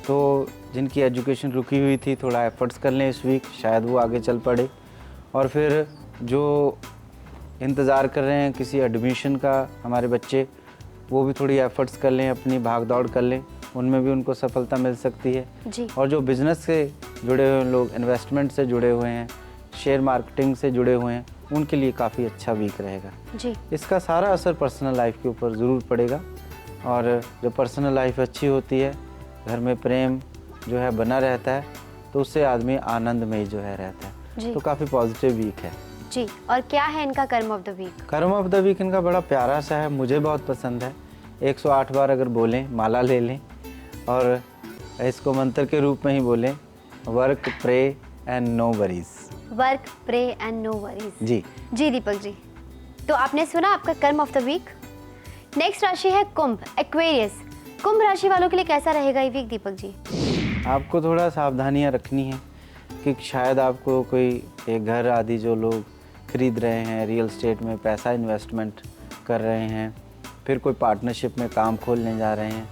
Speaker 2: तो जिनकी एजुकेशन रुकी हुई थी, थोड़ा एफर्ट्स कर लें इस वीक, शायद वो आगे चल पड़े। और फिर जो इंतज़ार कर रहे हैं किसी एडमिशन का हमारे बच्चे, वो भी थोड़ी एफर्ट्स कर लें, अपनी भाग दौड़ कर लें, उनमें भी उनको सफलता मिल सकती है जी। और जो बिज़नेस से जुड़े हुए लोग, इन्वेस्टमेंट से जुड़े हुए हैं, शेयर मार्केटिंग से जुड़े हुए हैं, उनके लिए काफ़ी अच्छा वीक रहेगा जी। इसका सारा असर पर्सनल लाइफ के ऊपर ज़रूर पड़ेगा, और जब पर्सनल लाइफ अच्छी होती है, घर में प्रेम जो है बना रहता है, तो उससे आदमी आनंदमय जो है रहता है। तो काफ़ी पॉजिटिव वीक है
Speaker 1: जी। और क्या है इनका कर्म ऑफ द वीक?
Speaker 2: कर्म ऑफ द वीक इनका बड़ा प्यारा सा है, मुझे बहुत पसंद है। 108 बार अगर बोलें, माला ले लें और इसको मंत्र के रूप में ही बोलें, work pray and no worries.
Speaker 1: Work pray and no worries
Speaker 2: जी
Speaker 1: जी। दीपक जी, तो आपने सुना आपका कर्म ऑफ द वीक। नेक्स्ट राशि है कुंभ, एक्वेरियस। कुंभ राशि वालों के लिए कैसा रहेगा ये वीक दीपक जी?
Speaker 2: आपको थोड़ा सावधानियां रखनी है कि शायद आपको कोई एक घर आदि जो लोग खरीद रहे हैं, रियल एस्टेट में पैसा इन्वेस्टमेंट कर रहे हैं, फिर कोई पार्टनरशिप में काम खोलने जा रहे हैं,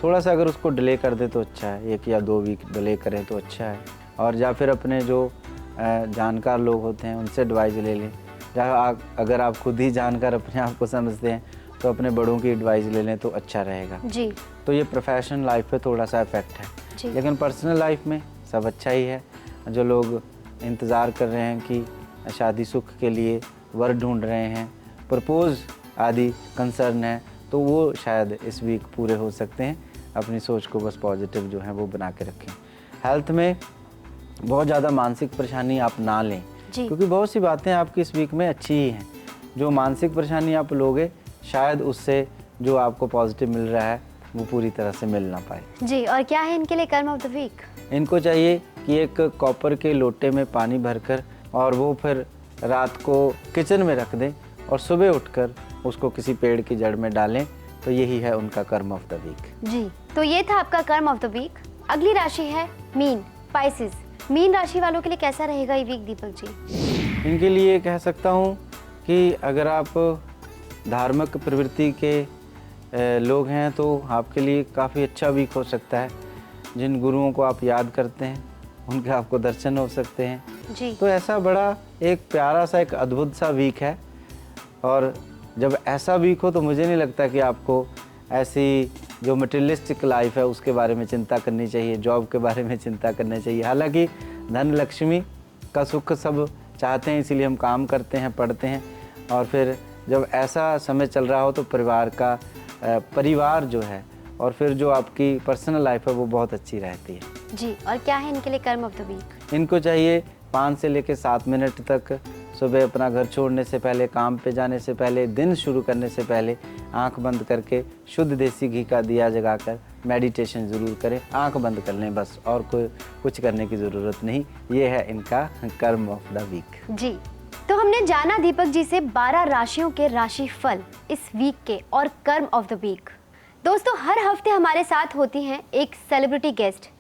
Speaker 2: थोड़ा सा अगर उसको डिले कर दे तो अच्छा है, 1 या 2 वीक डिले करें तो अच्छा है। और या फिर अपने जो जानकार लोग होते हैं उनसे एडवाइस ले लें, या अगर आप खुद ही जानकार अपने आप को समझते हैं तो अपने बड़ों की एडवाइस ले लें तो अच्छा रहेगा जी। तो ये प्रोफेशनल लाइफ पे थोड़ा सा इफेक्ट है जी। लेकिन पर्सनल लाइफ में सब अच्छा ही है। जो लोग इंतज़ार कर रहे हैं कि शादी सुख के लिए वर ढूंढ रहे हैं, प्रपोज आदि कंसर्न है, तो वो शायद इस वीक पूरे हो सकते हैं। अपनी सोच को बस पॉजिटिव जो है वो बना के रखें। हेल्थ में बहुत ज़्यादा मानसिक परेशानी आप ना लें, क्योंकि बहुत सी बातें आपकी इस वीक में अच्छी ही हैं। जो मानसिक परेशानी आप लोगे, शायद उससे जो आपको पॉजिटिव मिल रहा है वो पूरी तरह से मिल ना पाए।
Speaker 1: जी, और क्या है इनके लिए कर्म ऑफ द वीक?
Speaker 2: इनको चाहिए कि एक कॉपर के लोटे में पानी भरकर और वो फिर रात को किचन में रख दें और सुबह उठकर उसको किसी पेड़ की जड़ में डालें, तो यही है उनका कर्म ऑफ द वीक।
Speaker 1: जी, तो ये था आपका कर्म ऑफ द वीक। अगली राशि है मीन, स्पाइसेस। मीन राशि वालों के लिए कैसा रहेगा ये वीक दीपक जी?
Speaker 2: इनके लिए कह सकता हूँ कि अगर आप धार्मिक प्रवृत्ति के लोग हैं तो आपके लिए काफ़ी अच्छा वीक हो सकता है। जिन गुरुओं को आप याद करते हैं उनके आपको दर्शन हो सकते हैं
Speaker 1: जी।
Speaker 2: तो ऐसा बड़ा एक प्यारा सा एक अद्भुत सा वीक है। और जब ऐसा वीक हो तो मुझे नहीं लगता कि आपको ऐसी जो मटेरियलिस्टिक लाइफ है उसके बारे में चिंता करनी चाहिए, जॉब के बारे में चिंता करना चाहिए। हालांकि धन लक्ष्मी का सुख सब चाहते हैं, इसीलिए हम काम करते हैं, पढ़ते हैं। और फिर जब ऐसा समय चल रहा हो तो परिवार जो है और फिर जो आपकी पर्सनल लाइफ है वो बहुत अच्छी रहती है।
Speaker 1: जी, और क्या है इनके लिए कर्म ऑफ द वीक?
Speaker 2: इनको चाहिए 5 से लेकर 7 मिनट तक सुबह अपना घर छोड़ने से पहले, काम पे जाने से पहले, दिन शुरू करने से पहले आंख बंद करके शुद्ध देसी घी का दिया जगाकर मेडिटेशन ज़रूर करें। आंख बंद कर लें बस, और कुछ करने की ज़रूरत नहीं। ये है इनका कर्म ऑफ द वीक।
Speaker 1: जी, तो हमने जाना दीपक जी से 12 राशियों के राशि फल इस वीक के और कर्म ऑफ द वीक। दोस्तों, हर हफ्ते हमारे साथ होती हैं एक सेलिब्रिटी गेस्ट,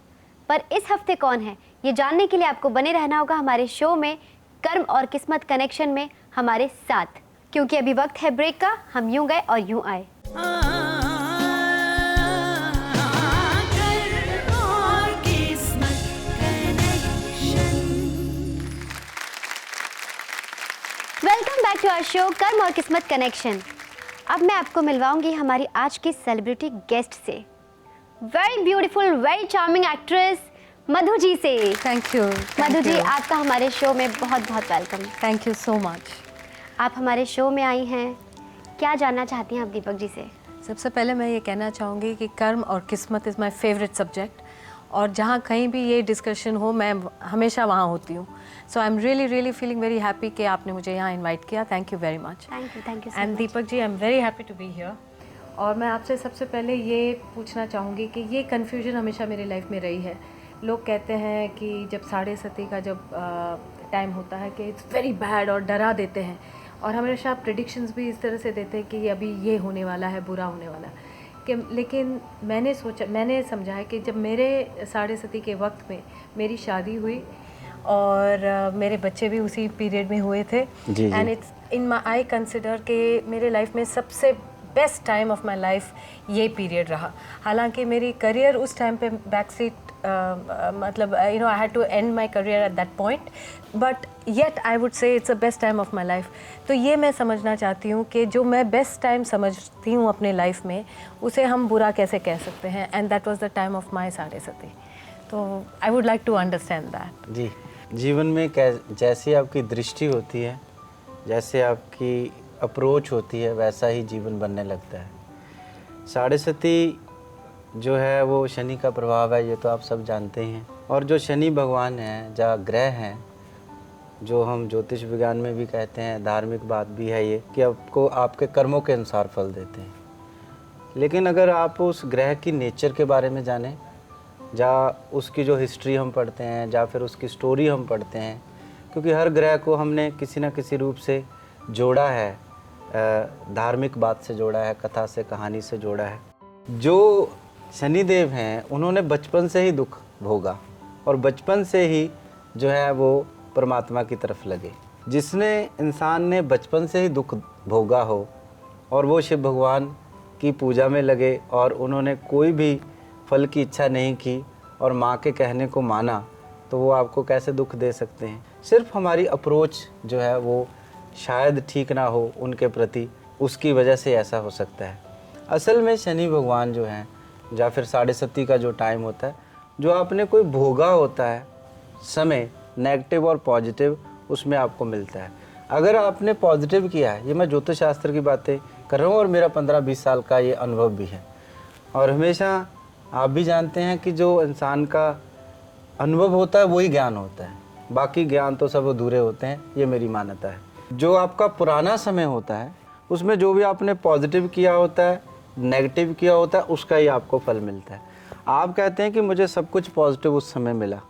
Speaker 1: पर इस हफ्ते कौन है ये जानने के लिए आपको बने रहना होगा हमारे शो में कर्म और किस्मत कनेक्शन में हमारे साथ, क्योंकि अभी वक्त है ब्रेक का। हम यूं गए और यूं आए। Welcome back to our show कर्म और किस्मत कनेक्शन। अब मैं आपको मिलवाऊंगी हमारी आज की सेलिब्रिटी गेस्ट से, very beautiful, very charming actress Madhu ji से।
Speaker 3: थैंक यू
Speaker 1: मधु जी, आपका हमारे शो में बहुत बहुत welcome.
Speaker 3: Thank you so much.
Speaker 1: आप हमारे शो में आई हैं, क्या जानना चाहती हैं आप दीपक जी से?
Speaker 3: सबसे पहले मैं ये कहना चाहूँगी कि कर्म और किस्मत इज़ माय फेवरेट सब्जेक्ट, और जहाँ कहीं भी ये डिस्कशन हो मैं हमेशा वहाँ होती हूँ। So I am really feeling very happy कि आपने मुझे यहाँ इनवाइट किया। Thank you very much.
Speaker 1: Thank you
Speaker 3: and Deepak ji, I am very happy to be here. और मैं आपसे सबसे पहले ये पूछना चाहूँगी कि ये कन्फ्यूजन हमेशा मेरी लाइफ में रही है। लोग कहते हैं कि जब 7:30 का जब टाइम होता है कि इट्स वेरी बैड, और डरा देते हैं, और हमेशा प्रेडिक्शंस भी इस तरह से देते हैं कि अभी ये होने वाला है, बुरा होने वाला है। कि लेकिन मैंने समझा है कि जब मेरे 7:30 के वक्त में मेरी शादी हुई और मेरे बच्चे भी उसी पीरियड में हुए थे, and it's in my I consider कि मेरे लाइफ में सबसे best time of my life ये पीरियड रहा। हालांकि मेरी करियर उस टाइम पे बैक सीट मतलब I had to end my career at that point, but yet I would say it's the best time of my life. तो ये मैं समझना चाहती हूँ कि जो मैं बेस्ट टाइम समझती हूँ अपने लाइफ में, उसे हम बुरा कैसे कह सकते हैं, and that was the time of my 7:30। तो I would like to understand that.
Speaker 2: जी, जीवन में जैसी आपकी दृष्टि होती है, जैसे आपकी अप्रोच होती है, वैसा ही जीवन बनने लगता है। 7:30 जो है वो शनि का प्रभाव है, ये तो आप सब जानते हैं। और जो शनि भगवान हैं, जहाँ ग्रह हैं, जो हम ज्योतिष विज्ञान में भी कहते हैं, धार्मिक बात भी है ये, कि आपको आपके कर्मों के अनुसार फल देते हैं। लेकिन अगर आप उस ग्रह की नेचर के बारे में जानें, जहाँ उसकी जो हिस्ट्री हम पढ़ते हैं, या फिर उसकी स्टोरी हम पढ़ते हैं, क्योंकि हर ग्रह को हमने किसी न किसी रूप से जोड़ा है, धार्मिक बात से जोड़ा है, कथा से, कहानी से जोड़ा है। जो शनिदेव हैं उन्होंने बचपन से ही दुख भोगा, और बचपन से ही जो है वो परमात्मा की तरफ लगे। जिसने इंसान ने बचपन से ही दुख भोगा हो और वो शिव भगवान की पूजा में लगे और उन्होंने कोई भी फल की इच्छा नहीं की और माँ के कहने को माना, तो वो आपको कैसे दुख दे सकते हैं? सिर्फ हमारी अप्रोच जो है वो शायद ठीक ना हो उनके प्रति, उसकी वजह से ऐसा हो सकता है। असल में शनि भगवान जो हैं, या फिर 7:30 का जो टाइम होता है, जो आपने कोई भोगा होता है समय, नेगेटिव और पॉजिटिव, उसमें आपको मिलता है। अगर आपने पॉजिटिव किया है, ये मैं ज्योतिष शास्त्र की बातें कर रहा हूँ और मेरा 15-20 साल का ये अनुभव भी है। और हमेशा आप भी जानते हैं कि जो इंसान का अनुभव होता है वही ज्ञान होता है, बाकी ज्ञान तो सब अधूरे होते हैं, ये मेरी मान्यता है। जो आपका पुराना समय होता है उसमें जो भी आपने पॉजिटिव किया होता है नेगेटिव किया होता है उसका ही आपको फल मिलता है। आप कहते हैं कि मुझे सब कुछ पॉजिटिव उस समय मिला।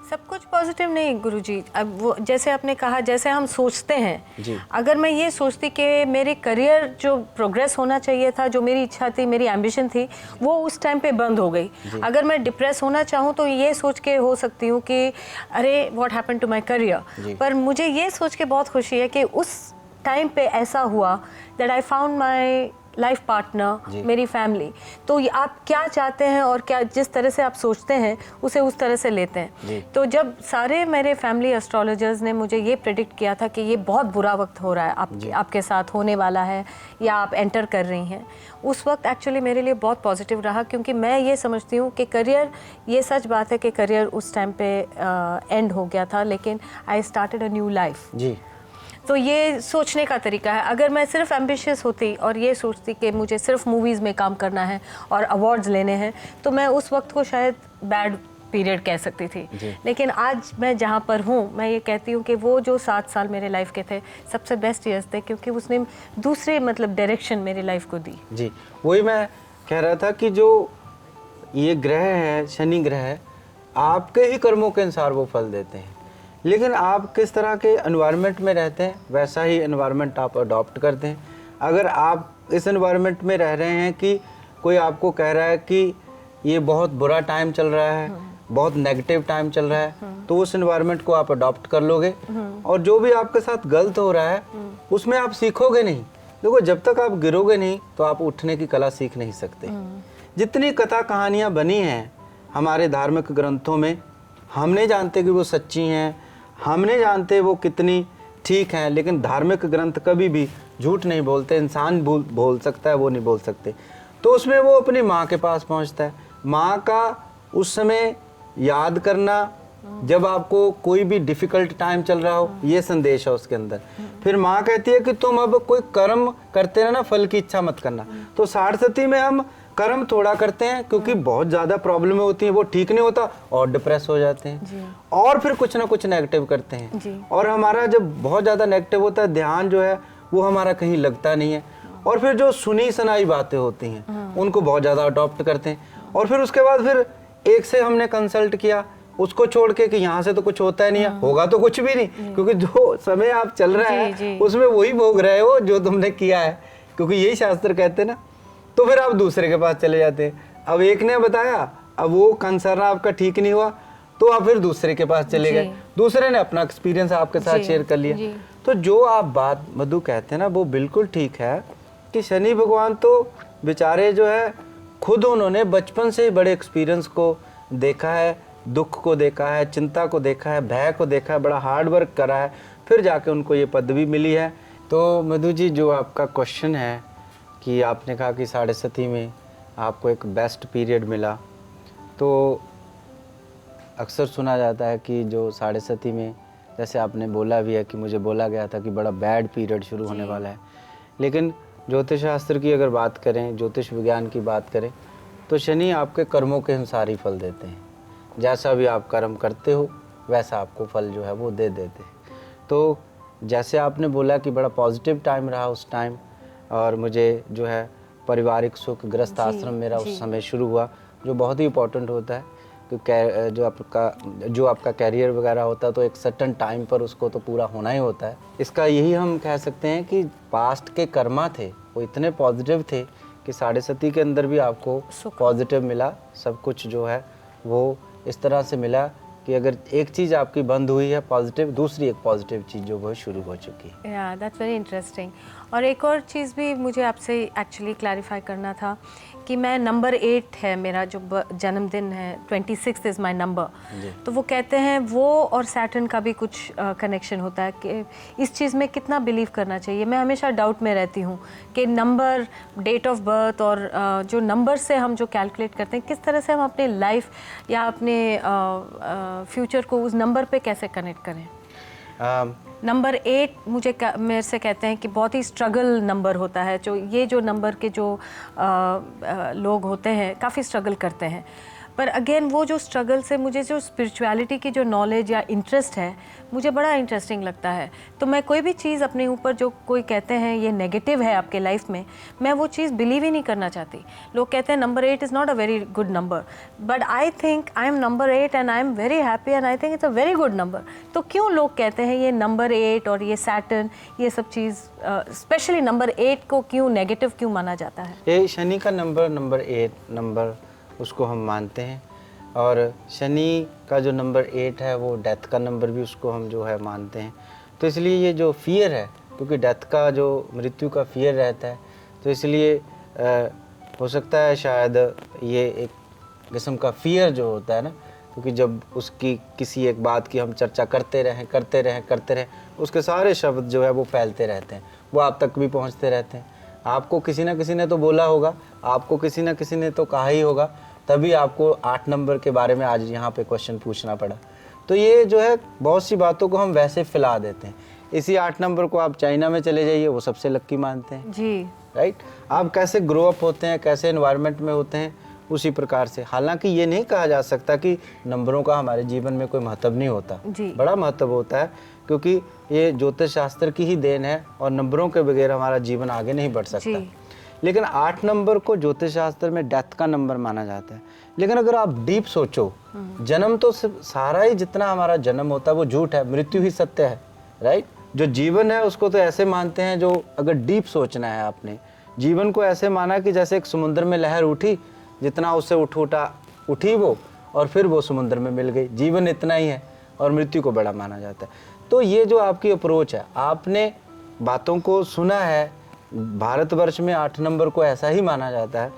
Speaker 3: सब कुछ पॉजिटिव नहीं गुरुजी, अब वो जैसे आपने कहा, जैसे हम सोचते हैं
Speaker 2: जी।
Speaker 3: अगर मैं ये सोचती कि मेरे करियर जो प्रोग्रेस होना चाहिए था, जो मेरी इच्छा थी, मेरी एम्बिशन थी, वो उस टाइम पे बंद हो गई। अगर मैं डिप्रेस होना चाहूँ तो ये सोच के हो सकती हूँ कि अरे what happened to my career, पर मुझे ये सोच के बहुत खुशी है कि उस टाइम पे ऐसा हुआ that I found my life partner, मेरी फैमिली। तो आप क्या चाहते हैं और क्या जिस तरह से आप सोचते हैं उसे उस तरह से लेते हैं। तो जब सारे मेरे फैमिली एस्ट्रोलॉजर्स ने मुझे ये प्रेडिक्ट किया था कि ये बहुत बुरा वक्त हो रहा है, आपके साथ होने वाला है या आप एंटर कर रही हैं, उस वक्त एक्चुअली मेरे लिए बहुत पॉजिटिव रहा, क्योंकि मैं ये समझती हूँ कि करियर, ये सच बात है कि करियर उस टाइम पे एंड हो गया था, लेकिन I started a new life.
Speaker 2: जी।
Speaker 3: तो ये सोचने का तरीका है। अगर मैं सिर्फ एम्बिशियस होती और ये सोचती कि मुझे सिर्फ मूवीज़ में काम करना है और अवार्ड्स लेने हैं, तो मैं उस वक्त को शायद बैड पीरियड कह सकती थी। लेकिन आज मैं जहाँ पर हूँ, मैं ये कहती हूँ कि वो जो 7 साल मेरे लाइफ के थे सबसे बेस्ट ईयर्स थे, क्योंकि उसने दूसरे मतलब डायरेक्शन मेरी लाइफ को दी।
Speaker 2: जी, वही मैं कह रहा था कि जो ये ग्रह है, शनि ग्रह है, आपके ही कर्मों के अनुसार वो फल देते हैं, लेकिन आप किस तरह के एनवायरनमेंट में रहते हैं वैसा ही एनवायरनमेंट आप अडॉप्ट करते हैं। अगर आप इस एनवायरनमेंट में रह रहे हैं कि कोई आपको कह रहा है कि ये बहुत बुरा टाइम चल रहा है, बहुत नेगेटिव टाइम चल रहा है, तो उस एनवायरनमेंट को आप अडॉप्ट कर लोगे, और जो भी आपके साथ गलत हो रहा है उसमें आप सीखोगे नहीं। देखो, जब तक आप गिरोगे नहीं तो आप उठने की कला सीख नहीं सकते। जितनी कथा कहानियाँ बनी हैं हमारे धार्मिक ग्रंथों में, हम नहीं जानते कि वो सच्ची हैं, हम नहीं जानते वो कितनी ठीक हैं, लेकिन धार्मिक ग्रंथ कभी भी झूठ नहीं बोलते। इंसान बोल सकता है, वो नहीं बोल सकते। तो उसमें वो अपनी माँ के पास पहुँचता है, माँ का उस समय याद करना, जब आपको कोई भी डिफ़िकल्ट टाइम चल रहा हो, ये संदेश है उसके अंदर। फिर माँ कहती है कि तुम अब कोई कर्म करते रहना, फल की इच्छा मत करना। तो 60 में हम कर्म थोड़ा करते हैं क्योंकि बहुत ज़्यादा प्रॉब्लम होती है, वो ठीक नहीं होता और डिप्रेस हो जाते हैं, और फिर कुछ ना कुछ नेगेटिव करते हैं, और हमारा जब बहुत ज़्यादा नेगेटिव होता है, ध्यान जो है वो हमारा कहीं लगता नहीं है, और फिर जो सुनी सुनाई बातें होती हैं उनको बहुत ज़्यादा अडॉप्ट करते हैं, और फिर उसके बाद फिर एक से हमने कंसल्ट किया, उसको छोड़ के कि यहाँ से तो कुछ होता ही नहीं है, होगा तो कुछ भी नहीं, क्योंकि जो समय आप चल रहा है उसमें वही भोग रहे हो जो तुमने किया है, क्योंकि यही शास्त्र कहते हैं ना। तो फिर आप दूसरे के पास चले जाते हैं। अब एक ने बताया, अब वो कंसर्न आपका ठीक नहीं हुआ, तो आप फिर दूसरे के पास चले गए, दूसरे ने अपना एक्सपीरियंस आपके साथ शेयर कर लिया। तो जो आप बात मधु कहते हैं ना, वो बिल्कुल ठीक है कि शनि भगवान तो बेचारे जो है खुद उन्होंने बचपन से ही बड़े एक्सपीरियंस को देखा है, दुख को देखा है, चिंता को देखा है, भय को देखा है, बड़ा हार्ड वर्क करा है, फिर जाके उनको ये पदवी मिली है। तो मधु जी, जो आपका क्वेश्चन है कि आपने कहा कि 7.5 में आपको एक बेस्ट पीरियड मिला, तो अक्सर सुना जाता है कि जो 7.5 में, जैसे आपने बोला भी है कि मुझे बोला गया था कि बड़ा बैड पीरियड शुरू होने वाला है, लेकिन ज्योतिष शास्त्र की अगर बात करें, ज्योतिष विज्ञान की बात करें, तो शनि आपके कर्मों के अनुसार ही फल देते हैं। जैसा भी आप कर्म करते हो वैसा आपको फल जो है वो दे देते हैं। तो जैसे आपने बोला कि बड़ा पॉजिटिव टाइम रहा उस टाइम, और मुझे जो है पारिवारिक सुख, गृहस्थ आश्रम मेरा उस समय शुरू हुआ, जो बहुत ही इम्पोर्टेंट होता है, क्योंकि जो आपका कैरियर वगैरह होता है तो एक सर्टन टाइम पर उसको तो पूरा होना ही होता है। इसका यही हम कह सकते हैं कि पास्ट के कर्मा थे वो इतने पॉजिटिव थे कि 7.5 के अंदर भी आपको पॉजिटिव मिला। सब कुछ जो है वो इस तरह से मिला कि अगर एक चीज़ आपकी बंद हुई है पॉजिटिव, दूसरी एक पॉजिटिव चीज़ जो वो शुरू हो चुकी है।
Speaker 3: या दैट्स वेरी इंटरेस्टिंग। और एक और चीज़ भी मुझे आपसे एक्चुअली क्लैरिफाई करना था कि मैं नंबर 8 है मेरा जो जन्मदिन है, 26 इज़ माई नंबर। तो वो कहते हैं वो और सैटर्न का भी कुछ कनेक्शन होता है कि इस चीज़ में कितना बिलीव करना चाहिए। मैं हमेशा डाउट में रहती हूँ कि नंबर, डेट ऑफ बर्थ और जो नंबर से हम जो कैलकुलेट करते हैं, किस तरह से हम अपने लाइफ या अपने फ्यूचर को उस नंबर पे कैसे कनेक्ट करें। नंबर 8 मेरे से कहते हैं कि बहुत ही स्ट्रगल नंबर होता है। जो ये जो नंबर के जो लोग होते हैं काफ़ी स्ट्रगल करते हैं। पर अगेन वो जो स्ट्रगल से मुझे जो स्पिरिचुअलिटी की जो नॉलेज या इंटरेस्ट है, मुझे बड़ा इंटरेस्टिंग लगता है। तो मैं कोई भी चीज़ अपने ऊपर जो कोई कहते हैं ये नेगेटिव है आपके लाइफ में, मैं वो चीज़ बिलीव ही नहीं करना चाहती। लोग कहते हैं number 8 is not a very good number, but I think I am number 8 and I am very happy and I think it's a very good number. तो क्यों लोग कहते हैं ये नंबर 8 और ये सैटर्न, ये सब चीज़ स्पेशली नंबर 8 को क्यों नेगेटिव क्यों माना जाता है?
Speaker 2: ये शनि का नंबर 8 नंबर उसको हम मानते हैं, और शनि का जो नंबर 8 है वो डेथ का नंबर भी उसको हम जो है मानते हैं। तो इसलिए ये जो फियर है, क्योंकि डेथ का जो मृत्यु का फियर रहता है, तो इसलिए हो सकता है शायद ये एक किस्म का फियर जो होता है ना, क्योंकि जब उसकी किसी एक बात की हम चर्चा करते रहें, उसके सारे शब्द जो है वो फैलते रहते हैं, वो आप तक भी पहुंचते रहते हैं। आपको किसी ना किसी ने तो बोला होगा, आपको किसी ना किसी ने तो कहा ही होगा, तभी आपको 8 नंबर के बारे में आज यहाँ पे क्वेश्चन पूछना पड़ा। तो ये जो है बहुत सी बातों को हम वैसे फैला देते हैं। इसी 8 नंबर को आप चाइना में चले जाइए, वो सबसे लक्की मानते हैं
Speaker 3: जी,
Speaker 2: राइट। आप कैसे ग्रो अप होते हैं, कैसे एनवायरनमेंट में होते हैं, उसी प्रकार से। हालांकि ये नहीं कहा जा सकता कि नंबरों का हमारे जीवन में कोई महत्व नहीं होता, बड़ा महत्व होता है, क्योंकि ये ज्योतिष शास्त्र की ही देन है और नंबरों के बगैर हमारा जीवन आगे नहीं बढ़ सकता। लेकिन 8 नंबर को ज्योतिष शास्त्र में डेथ का नंबर माना जाता है। लेकिन अगर आप डीप सोचो, जन्म तो सारा ही जितना हमारा जन्म होता है वो झूठ है, मृत्यु ही सत्य है, राइट। जो जीवन है उसको तो ऐसे मानते हैं, जो अगर डीप सोचना है आपने, जीवन को ऐसे माना कि जैसे एक समुद्र में लहर उठी, जितना उससे उठी वो, और फिर वो समुद्र में मिल गई। जीवन इतना ही है और मृत्यु को बड़ा माना जाता है। तो ये जो आपकी अप्रोच है, आपने बातों को सुना है, भारतवर्ष में 8 नंबर को ऐसा ही माना जाता है,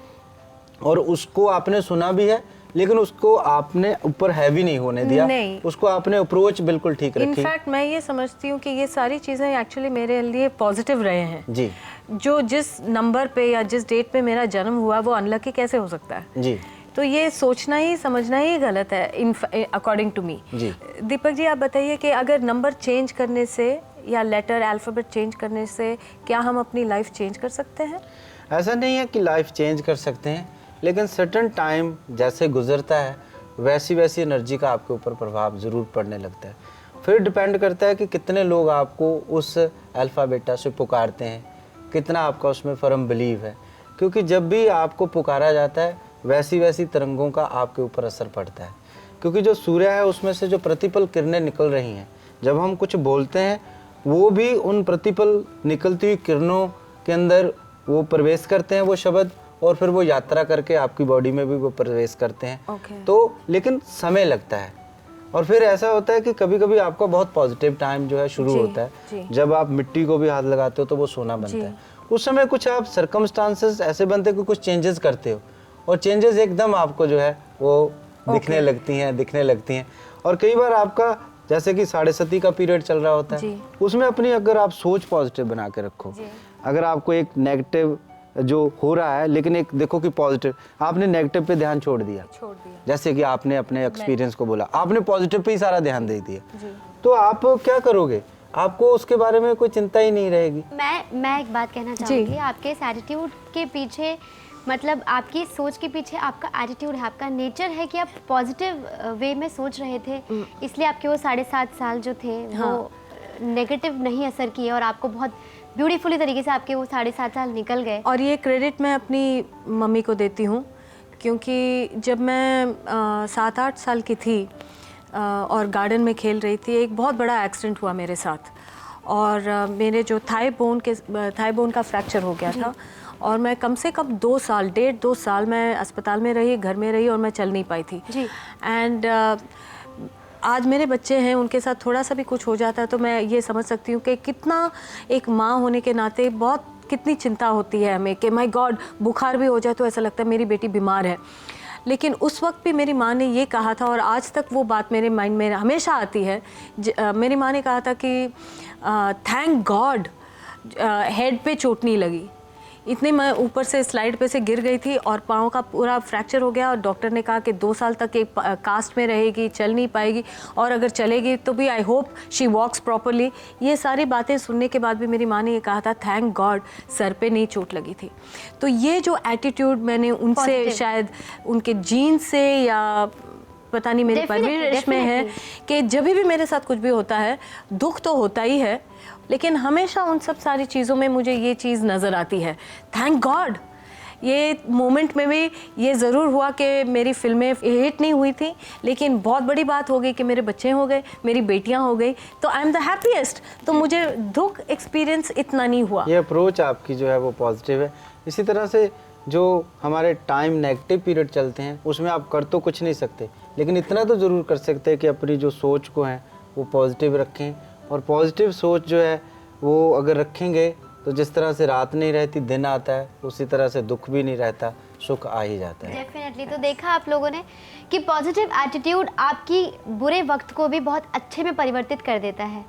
Speaker 2: और उसको आपने सुना भी है, लेकिन उसको आपने ऊपर हैवी नहीं होने दिया, नहीं। उसको आपने अप्रोच बिल्कुल ठीक रखी।
Speaker 3: इनफैक्ट मैं ये समझती हूँ कि ये सारी चीज़ें एक्चुअली मेरे लिए पॉजिटिव रहे हैं जी। जो जिस नंबर पे या जिस डेट पे मेरा जन्म हुआ वो अनलकी कैसे हो सकता है जी। तो ये सोचना ही समझना ही गलत है according to me. Deepak ji, आप बताइए कि अगर नंबर चेंज करने से या लेटर अल्फ़ाबेट चेंज करने से क्या हम अपनी लाइफ चेंज कर सकते हैं?
Speaker 2: ऐसा नहीं है कि लाइफ चेंज कर सकते हैं, लेकिन सर्टन टाइम जैसे गुजरता है वैसी वैसी एनर्जी का आपके ऊपर प्रभाव ज़रूर पड़ने लगता है। फिर डिपेंड करता है कि कितने लोग आपको उस अल्फ़ाबेटा से पुकारते हैं, कितना आपका उसमें फर्म बिलीव है। क्योंकि जब भी आपको पुकारा जाता है वैसी वैसी तरंगों का आपके ऊपर असर पड़ता है। क्योंकि जो सूर्य है उसमें से जो प्रतिपल किरणें निकल रही हैं, जब हम कुछ बोलते हैं वो भी उन प्रतिपल निकलती हुई किरणों के अंदर वो प्रवेश करते हैं वो शब्द, और फिर वो यात्रा करके आपकी बॉडी में भी वो प्रवेश करते हैं। तो लेकिन समय लगता है, और फिर ऐसा होता है कि कभी कभी आपका बहुत पॉजिटिव टाइम जो है शुरू होता है। जब आप मिट्टी को भी हाथ लगाते हो तो वो सोना बनता है। उस समय कुछ आप सर्कमस्टांसेस ऐसे बनते हैं कि कुछ चेंजेस करते हो, और चेंजेस एकदम आपको जो है वो दिखने लगती हैं। और कई बार आपका जैसे कि 7.5 का पीरियड चल रहा होता है, उसमें अपनी अगर आप सोच पॉजिटिव बना के रखो, अगर आपको एक नेगेटिव जो हो रहा है, लेकिन एक देखो कि पॉजिटिव, आपने नेगेटिव पे ध्यान छोड़ दिया, जैसे कि आपने अपने एक्सपीरियंस को बोला, आपने पॉजिटिव पे ही सारा ध्यान दे दिया, तो आप क्या करोगे? आपको उसके बारे में कोई चिंता ही नहीं रहेगी।
Speaker 1: मैं एक बात कहना चाहूँगी, आपके इस एटीट्यूड के पीछे, मतलब आपकी सोच के पीछे आपका एटीट्यूड है, आपका नेचर है कि आप पॉजिटिव वे में सोच रहे थे, इसलिए आपके वो 7.5 साल जो थे वो नेगेटिव नहीं असर किए, और आपको बहुत ब्यूटीफुली तरीके से आपके वो 7.5 साल निकल गए।
Speaker 3: और ये क्रेडिट मैं अपनी मम्मी को देती हूँ, क्योंकि जब मैं 7-8 साल की थी और गार्डन में खेल रही थी, एक बहुत बड़ा एक्सीडेंट हुआ मेरे साथ, और मेरे जो थाई बोन का फ्रैक्चर हो गया था, और मैं कम से कम 1.5-2 साल मैं अस्पताल में रही, घर में रही, और मैं चल नहीं पाई थी। एंड आज मेरे बच्चे हैं, उनके साथ थोड़ा सा भी कुछ हो जाता है तो मैं ये समझ सकती हूँ कि कितना एक माँ होने के नाते बहुत कितनी चिंता होती है हमें कि माय गॉड, बुखार भी हो जाए तो ऐसा लगता है मेरी बेटी बीमार है। लेकिन उस वक्त भी मेरी माँ ने ये कहा था, और आज तक वो बात मेरे माइंड में हमेशा आती है। मेरी माँ ने कहा था कि थैंक गॉड हेड पे चोट नहीं लगी। इतने मैं ऊपर से स्लाइड पे से गिर गई थी और पाँव का पूरा फ्रैक्चर हो गया और डॉक्टर ने कहा कि 2 साल तक एक कास्ट में रहेगी, चल नहीं पाएगी, और अगर चलेगी तो भी I hope she walks properly. ये सारी बातें सुनने के बाद भी मेरी माँ ने ये कहा था थैंक गॉड सर पे नहीं चोट लगी थी। तो ये जो एटीट्यूड मैंने उनसे
Speaker 1: Positive.
Speaker 3: शायद उनके जीन से या पता नहीं मेरी परवरिश में है कि जब भी मेरे साथ कुछ भी होता है, दुख तो होता ही है, लेकिन हमेशा उन सब सारी चीज़ों में मुझे ये चीज़ नज़र आती है, थैंक गॉड। ये मोमेंट में भी ये ज़रूर हुआ कि मेरी फिल्में हिट नहीं हुई थी, लेकिन बहुत बड़ी बात हो गई कि मेरे बच्चे हो गए, मेरी बेटियां हो गई, तो आई एम द हैप्पीएस्ट। तो मुझे दुख एक्सपीरियंस इतना नहीं हुआ।
Speaker 2: ये अप्रोच आपकी जो है वो पॉजिटिव है। इसी तरह से जो हमारे टाइम नेगेटिव पीरियड चलते हैं उसमें आप कर तो कुछ नहीं सकते, लेकिन इतना तो ज़रूर कर सकते हैं कि अपनी जो सोच को है वो पॉजिटिव रखें, और पॉजिटिव सोच जो है वो अगर रखेंगे तो जिस तरह से रात नहीं रहती दिन आता है, उसी तरह से दुख भी नहीं रहता, सुख आ ही जाता है।
Speaker 1: डेफिनेटली। तो देखा आप लोगों ने कि पॉजिटिव एटीट्यूड आपकी बुरे वक्त को भी बहुत अच्छे में परिवर्तित कर देता है।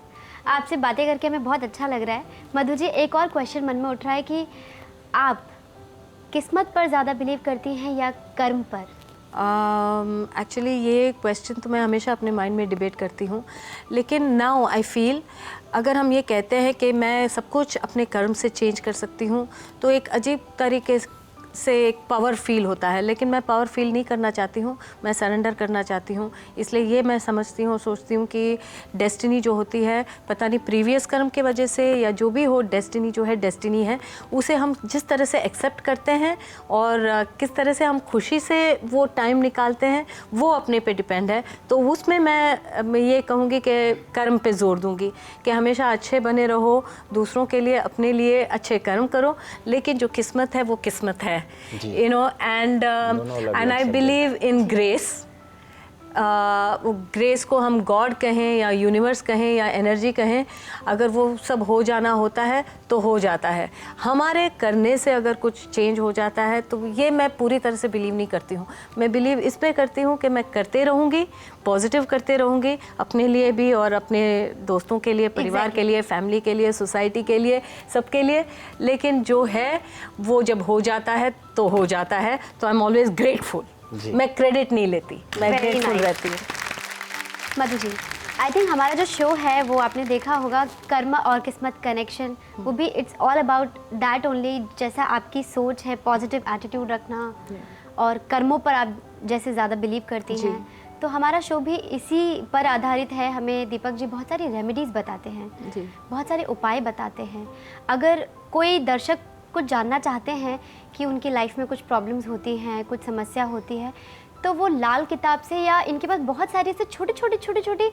Speaker 1: आपसे बातें करके हमें बहुत अच्छा लग रहा है। मधु जी, एक और क्वेश्चन मन में उठ रहा है कि आप किस्मत पर ज़्यादा बिलीव करती हैं या कर्म पर?
Speaker 3: एक्चुअली ये क्वेश्चन तो मैं हमेशा अपने माइंड में डिबेट करती हूँ, लेकिन नाउ आई फील अगर हम ये कहते हैं कि मैं सब कुछ अपने कर्म से चेंज कर सकती हूँ तो एक अजीब तरीके से एक पावर फील होता है, लेकिन मैं पावर फील नहीं करना चाहती हूँ, मैं सरेंडर करना चाहती हूँ। इसलिए ये मैं समझती हूँ, सोचती हूँ कि डेस्टिनी जो होती है, पता नहीं प्रीवियस कर्म के वजह से या जो भी हो, डेस्टिनी जो है डेस्टिनी है, उसे हम जिस तरह से एक्सेप्ट करते हैं और किस तरह से हम खुशी से वो टाइम निकालते हैं वो अपने पे डिपेंड है। तो उसमें मैं ये कहूँगी कि कर्म पे जोर दूँगी कि हमेशा अच्छे बने रहो, दूसरों के लिए अपने लिए अच्छे कर्म करो, लेकिन जो किस्मत है वो किस्मत है, you know, and I believe in grace. Grace को हम गॉड कहें या यूनिवर्स कहें या एनर्जी कहें, अगर वो सब हो जाना होता है तो हो जाता है। हमारे करने से अगर कुछ चेंज हो जाता है तो ये मैं पूरी तरह से बिलीव नहीं करती हूँ। मैं बिलीव इस पे करती हूँ कि मैं करते रहूँगी, पॉजिटिव करते रहूँगी, अपने लिए भी और अपने दोस्तों के लिए, परिवार के लिए, फैमिली के लिए, सोसाइटी के लिए, सबके लिए। लेकिन जो है वो जब हो जाता है तो हो जाता है, तो आई एम ऑलवेज ग्रेटफुल। मैं क्रेडिट नहीं लेती, मैं ग्रेटफुल रहती हूँ।
Speaker 1: मधु जी, आई थिंक हमारा जो शो है वो आपने देखा होगा, कर्म और किस्मत कनेक्शन, वो भी it's all about that only. जैसा आपकी सोच है, पॉजिटिव एटीट्यूड रखना और कर्मों पर आप जैसे ज़्यादा बिलीव करती हैं, तो हमारा शो भी इसी पर आधारित है। हमें दीपक जी बहुत सारी रेमेडीज़ बताते हैं, बहुत सारे उपाय बताते हैं। अगर कोई दर्शक कुछ जानना चाहते हैं कि उनकी लाइफ में कुछ प्रॉब्लम्स होती हैं, कुछ समस्या होती है, तो वो लाल किताब से या इनके पास बहुत सारे ऐसे छोटे छोटे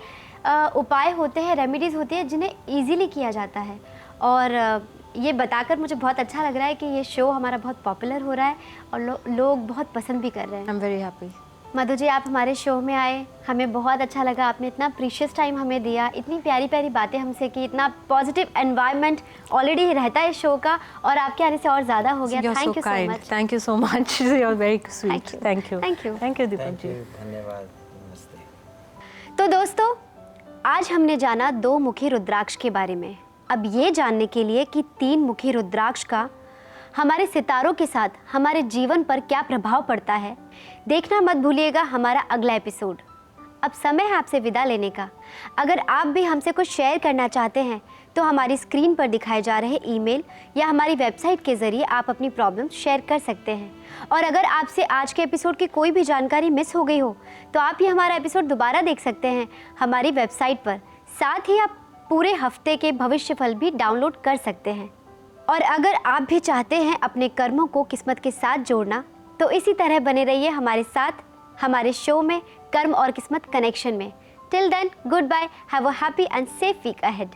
Speaker 1: उपाय होते हैं, रेमेडीज़ होती है जिन्हें इजीली किया जाता है। और ये बताकर मुझे बहुत अच्छा लग रहा है कि ये शो हमारा बहुत पॉपुलर हो रहा है और लोग बहुत पसंद भी कर रहे हैं।
Speaker 3: I am very happy.
Speaker 1: Madhu ji, आप हमारे शो में आए, हमें बहुत अच्छा लगा। आपने इतना प्रीशियस टाइम हमें दिया, इतनी प्यारी प्यारी बातें हमसे की, इतना पॉजिटिव एनवायरनमेंट ऑलरेडी रहता है शो का और आपके आने से और ज़्यादा हो गया। Thank you so much.
Speaker 3: Thank you so much. You are very sweet. Thank you.
Speaker 1: Thank you.
Speaker 3: Thank you Deepak ji.
Speaker 2: धन्यवाद। नमस्ते।
Speaker 1: तो दोस्तों, आज हमने जाना 2 मुखी रुद्राक्ष के बारे में। अब ये जानने के लिए कि 3 मुखी रुद्राक्ष का हमारे सितारों के साथ हमारे जीवन पर क्या प्रभाव पड़ता है, देखना मत भूलिएगा हमारा अगला एपिसोड। अब समय है आपसे विदा लेने का। अगर आप भी हमसे कुछ शेयर करना चाहते हैं तो हमारी स्क्रीन पर दिखाए जा रहे ईमेल या हमारी वेबसाइट के ज़रिए आप अपनी प्रॉब्लम शेयर कर सकते हैं। और अगर आपसे आज के एपिसोड की कोई भी जानकारी मिस हो गई हो तो आप ये हमारा एपिसोड दोबारा देख सकते हैं हमारी वेबसाइट पर। साथ ही आप पूरे हफ्ते के भविष्यफल भी डाउनलोड कर सकते हैं। और अगर आप भी चाहते हैं अपने कर्मों को किस्मत के साथ जोड़ना, तो इसी तरह बने रहिए हमारे साथ हमारे शो में, कर्म और किस्मत कनेक्शन में। Till then, goodbye, have a happy and safe week ahead.